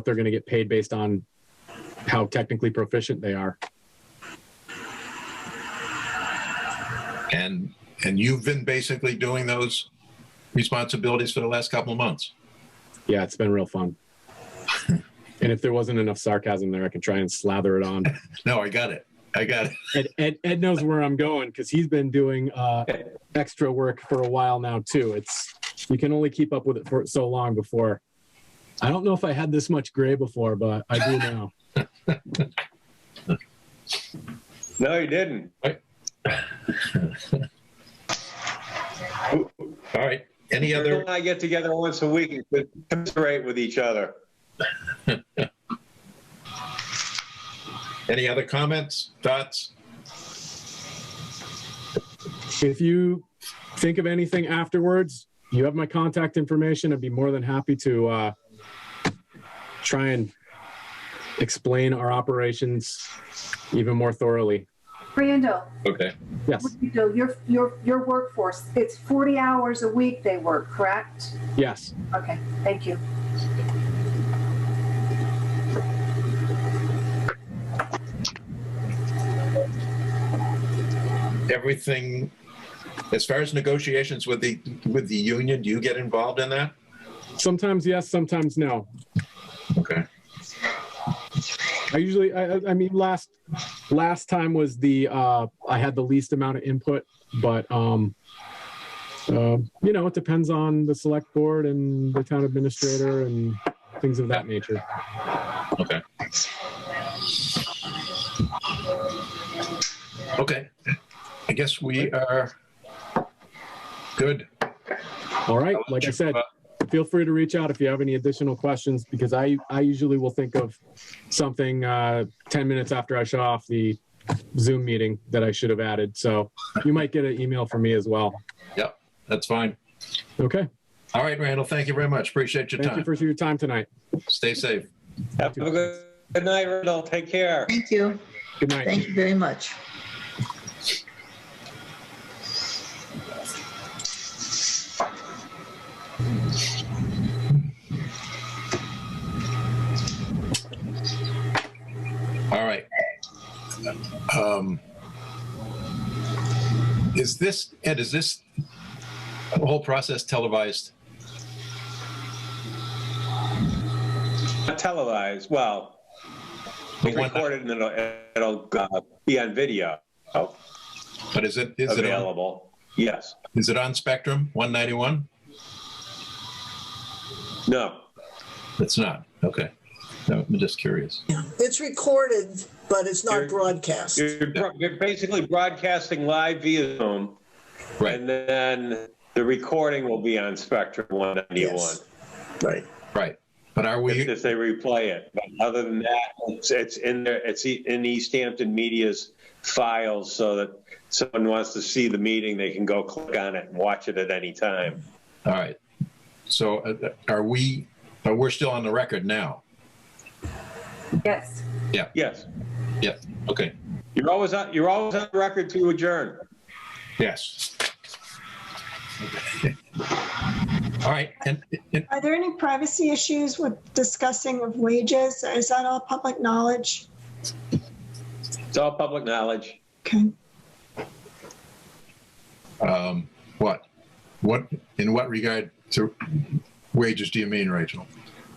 they're going to get paid based on how technically proficient they are. And you've been basically doing those responsibilities for the last couple of months. Yeah, it's been real fun. And if there wasn't enough sarcasm there, I could try and slather it on. No, I got it. Ed knows where I'm going because he's been doing extra work for a while now too. You can only keep up with it for so long before. I don't know if I had this much gray before, but I do now. No, you didn't. All right. Any Bill other? and I get together once a week and could commiserate with each other. Any other comments, thoughts? If you think of anything afterwards, you have my contact information. I'd be more than happy to try and explain our operations even more thoroughly. Randall, Okay. Yes, your workforce, it's 40 hours a week they work, correct? yes. Okay, thank you. Everything, as far as negotiations with the union, do you get involved in that? Sometimes yes, sometimes no. Okay. I usually, I mean, last time was I had the least amount of input, but, it depends on the select board and the town administrator and things of that nature. Okay. Okay. I guess we are good. All right, like I said, feel free to reach out if you have any additional questions, because I usually will think of something 10 minutes after I shut off the Zoom meeting that I should have added. So you might get an email from me as well. Yep, that's fine. Okay. All right, Randall, thank you very much. Appreciate your Thank time. you for your time tonight. Stay safe. Have a good night, Randall. Take care. Thank you. Good night. Thank you very much. All right. Is this whole process televised? Not televised. Well, it's recorded and it'll be on video. But is it available? Yes. Is it on Spectrum 191? No. It's not. Okay. No, I'm just curious. It's recorded, but it's not broadcast. You're basically broadcasting live via Zoom, Right. and then the recording will be on Spectrum 191. Yes. Right. Right. But are we? If they replay it. But other than that, it's in there. It's in Easthampton Media's files, so that someone wants to see the meeting, they can go click on it and watch it at any time. All right. So are we? We're still on the record now. Yes. Yeah. Yes. Yeah. Okay. You're always on the record to adjourn. Yes. All right. And Are there any privacy issues with discussing of wages? Is that all public knowledge? It's all public knowledge. Okay. What in what regard to wages do you mean, Rachel?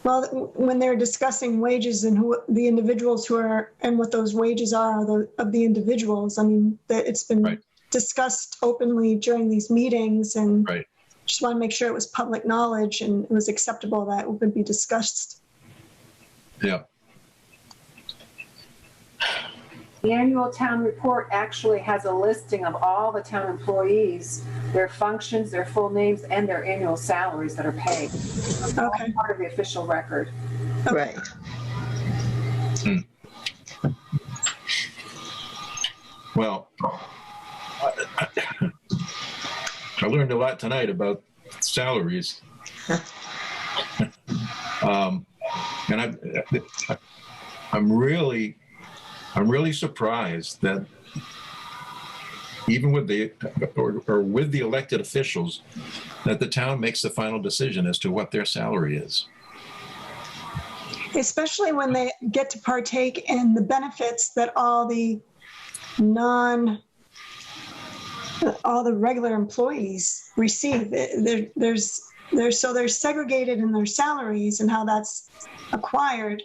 Well, when they're discussing wages and who the individuals who are and what those wages are of the individuals, I mean, that it's been Right. discussed openly during these meetings, and Right. just want to make sure it was public knowledge and it was acceptable that it would be discussed. Yeah. The annual town report actually has a listing of all the town employees, their functions, their full names, and their annual salaries that are paid. It's all Okay. part of the official record. Right. Well, I learned a lot tonight about salaries. And I'm really surprised that even with the with the elected officials, that the town makes the final decision as to what their salary is. Especially when they get to partake in the benefits that all the regular employees receive. They're segregated in their salaries and how that's acquired,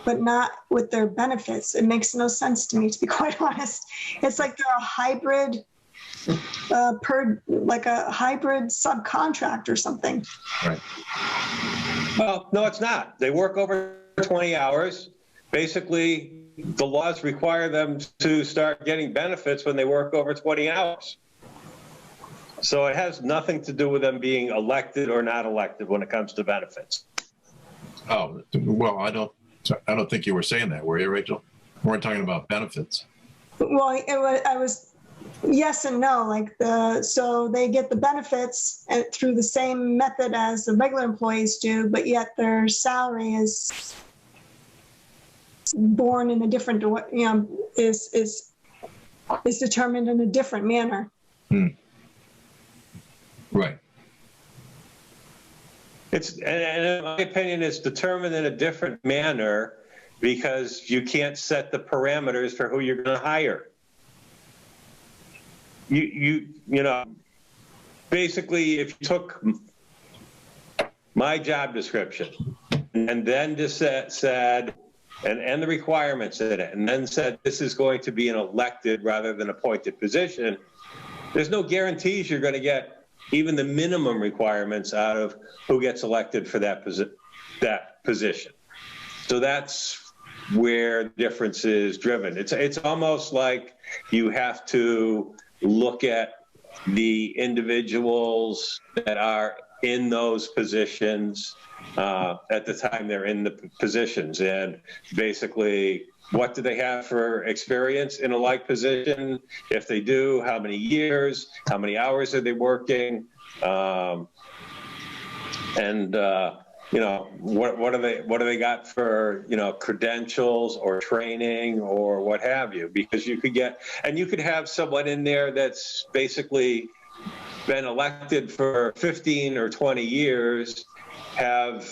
but not with their benefits. It makes no sense to me, to be quite honest. It's like they're a hybrid, like a hybrid subcontract or something. Right. Well, no, it's not. They work over 20 hours. Basically, the laws require them to start getting benefits when they work over 20 hours. So it has nothing to do with them being elected or not elected when it comes to benefits. Oh, well, I don't think you were saying that, were you, Rachel? We weren't talking about benefits. Well, I was yes and no. So they get the benefits through the same method as the regular employees do, but yet their salary is born in a different, is is determined in a different manner. Right. And in my opinion, it's determined in a different manner because you can't set the parameters for who you're going to hire. You know, basically, if you took my job description and then just said, and the requirements in it, and then said this is going to be an elected rather than appointed position, there's no guarantees you're going to get even the minimum requirements out of who gets elected for that position. So that's where the difference is driven. It's almost like you have to look at the individuals that are in those positions at the time they're in the positions, and basically what do they have for experience in a like position? If they do, how many years, how many hours are they working? You know, what do they got for, you know, credentials or training or what have you? Because you could have someone in there that's basically been elected for 15 or 20 years, have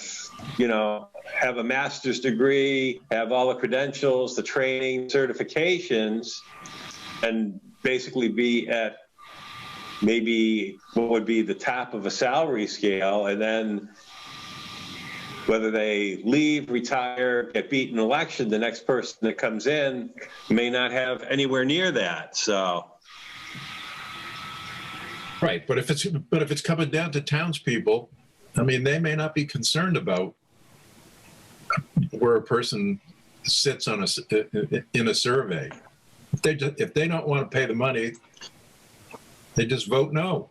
a master's degree, have all the credentials, the training, certifications, and basically be at maybe what would be the top of a salary scale, and then whether they leave, retire, get beat in an election, the next person that comes in may not have anywhere near that. So, Right, but if it's coming down to townspeople, I mean, they may not be concerned about where a person sits in a survey. If they don't want to pay the money, they just vote no,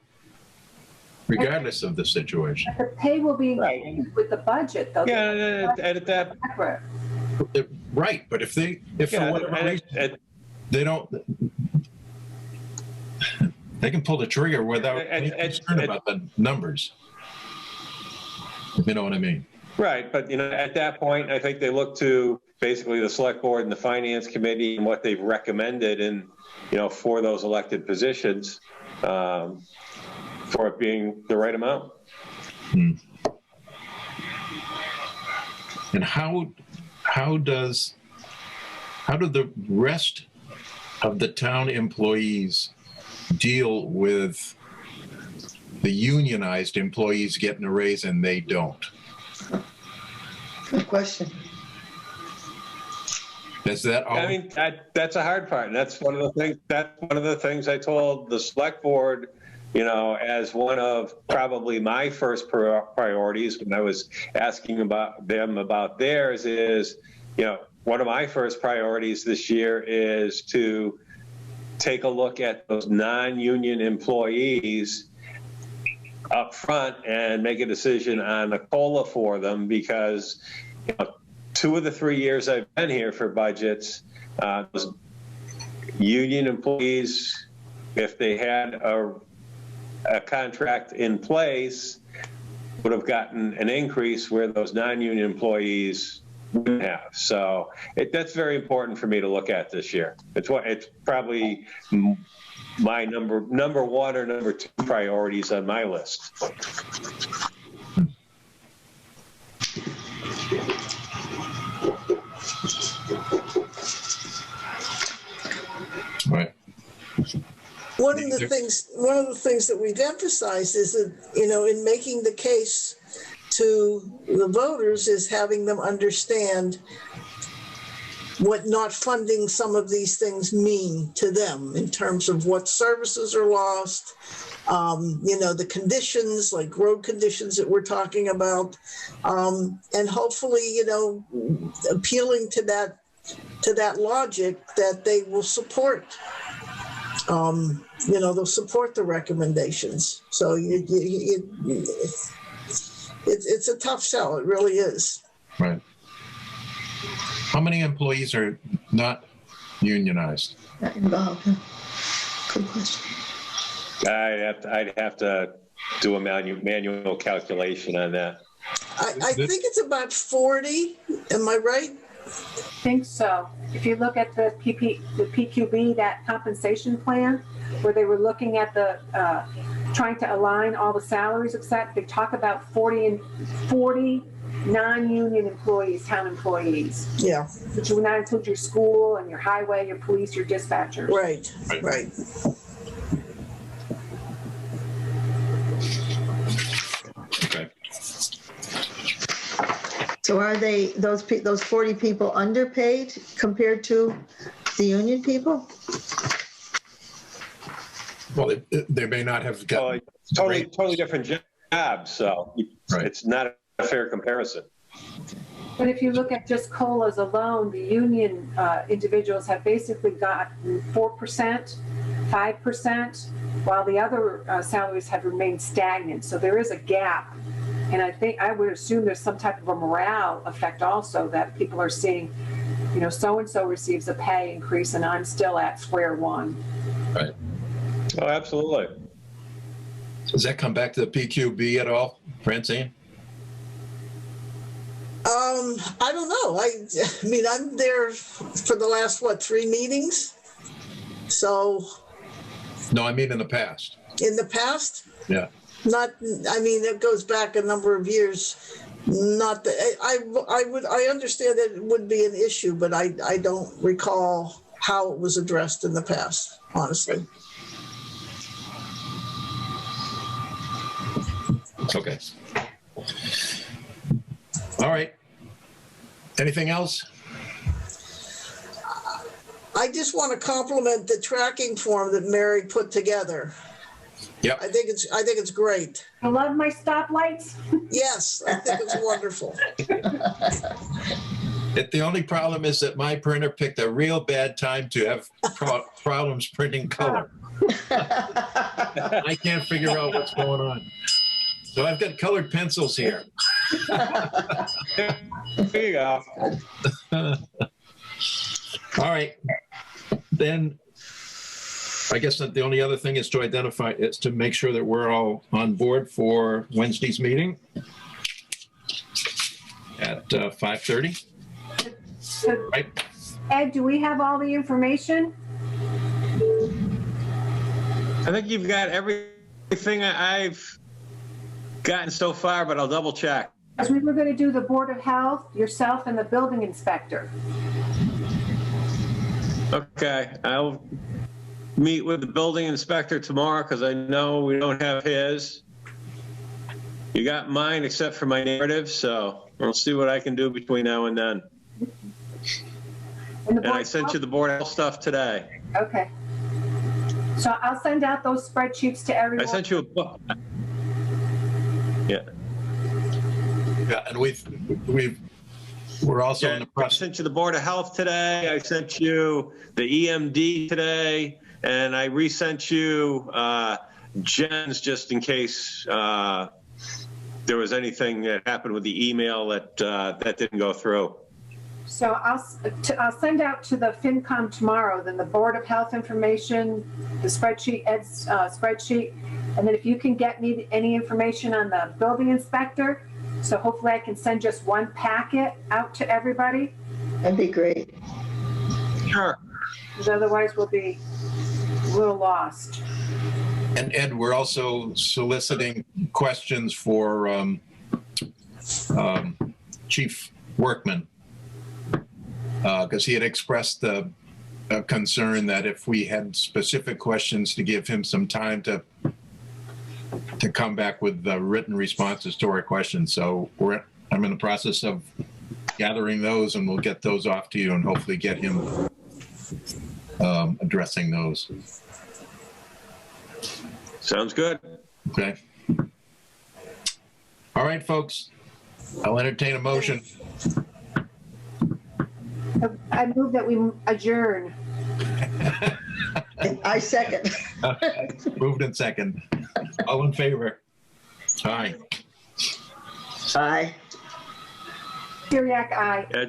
regardless of the situation. The pay will be Right. with the budget, though. yeah, and at that, Separate. Right, but if for whatever reason they don't, they can pull the trigger without any concern about the numbers. You know what I mean? right, but at that point, I think they look to basically the select board and the finance committee and what they've recommended and for those elected positions for it being the right amount. And how do the rest of the town employees deal with the unionized employees getting a raise and they don't? Good question. Is that all? I mean, that's a hard part. And that's one of the things I told the select board, as one of probably my first priorities when I was asking them about theirs is, one of my first priorities this year is to take a look at those non-union employees up front and make a decision on a COLA for them, because 2 of the 3 years I've been here for budgets, those union employees, if they had a contract in place, would have gotten an increase where those non-union employees wouldn't have. So that's very important for me to look at this year. It's probably my number 1 or number 2 priorities on my list. Right. One of the things that we've emphasized is that, in making the case to the voters is having them understand what not funding some of these things mean to them in terms of what services are lost, the conditions, like road conditions that we're talking about, and hopefully, appealing to that logic that they will support. They'll support the recommendations. So it's a tough sell. It really is. Right. How many employees are not unionized? Not involved. Good question. I'd have to do a manual calculation on that. I think it's about 40. Am I right? think so. If you look at the PQB, that compensation plan, where they were looking at the, trying to align all the salaries, except they talk about 40 non-union employees, town employees, Yeah, which would not include your school and your highway, your police, your dispatchers. right, right. Okay. So are they, those 40 people underpaid compared to the union people? Well, they may not have got. Totally different jobs, so Right. it's not a fair comparison. But if you look at just COLAs alone, the union individuals have basically gotten 4%, 5%, while the other salaries have remained stagnant. So there is a gap. And I would assume there's some type of a morale effect also, that people are seeing, you know, so-and-so receives a pay increase and I'm still at square one. Right. Oh, absolutely. Does that come back to the PQB at all, Francine? I don't know. I mean, I'm there for the last, 3 meetings? So No, I mean in the past. in the past, Yeah. not, I mean, it goes back a number of years. Not that, I understand that it would be an issue, but I don't recall how it was addressed in the past, honestly. Okay. All right. Anything else? I just want to compliment the tracking form that Mary put together. Yep. I think it's great. I love my stoplights. Yes, I think it's wonderful. The only problem is that my printer picked a real bad time to have problems printing color. I can't figure out what's going on. So I've got colored pencils here. There you go. All right. Then I guess that the only other thing is to make sure that we're all on board for Wednesday's meeting at 5:30. Right. Ed, do we have all the information? I think you've got everything I've gotten so far, but I'll double check. As we were going to do the Board of Health, yourself, and the building inspector. Okay, I'll meet with the building inspector tomorrow because I know we don't have his. You got mine except for my narrative, so I'll see what I can do between now and then. And I sent you the Board of Health stuff today. Okay. So I'll send out those spreadsheets to everyone. I sent you a book. Yeah. Yeah, and we're also in the I process. sent you the Board of Health today. I sent you the EMD today, and I resent you Jen's just in case there was anything that happened with the email that didn't go through. So I'll send out to the FinCom tomorrow, then the Board of Health information, the spreadsheet, Ed's spreadsheet, and then if you can get me any information on the building inspector, so hopefully I can send just one packet out to everybody. That'd be great. Sure. Because otherwise we'll be a little lost. And Ed, we're also soliciting questions for Chief Workman, because he had expressed a concern that if we had specific questions to give him some time to come back with written responses to our questions. So I'm in the process of gathering those, and we'll get those off to you and hopefully get him addressing those. Sounds good. Okay. All right, folks. I'll entertain a motion. I move that we adjourn. I second. Moved in second. All in favor? Aye. Aye. Syriac, aye. Yeah,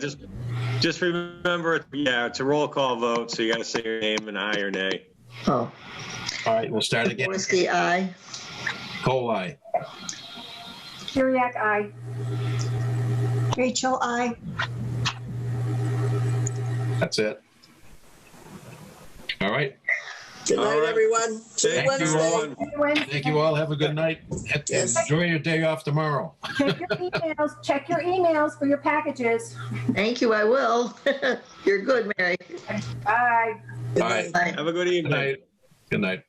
just remember, it's a roll call vote, so you got to say your name and aye or nay. Oh. All right, we'll start again. Whiskey, aye. Cole, aye. Syriac, aye. Rachel, I. That's it. All right. Good All night, right. everyone. See you Thank you Wednesday. all. Thank you all. Have a good night. Yes. Enjoy your day off tomorrow. Check your emails, check your emails for your packages. Thank you, I will. You're good, Mary. Bye. Good Bye. night. Bye. Have a good Good evening. night. Good night.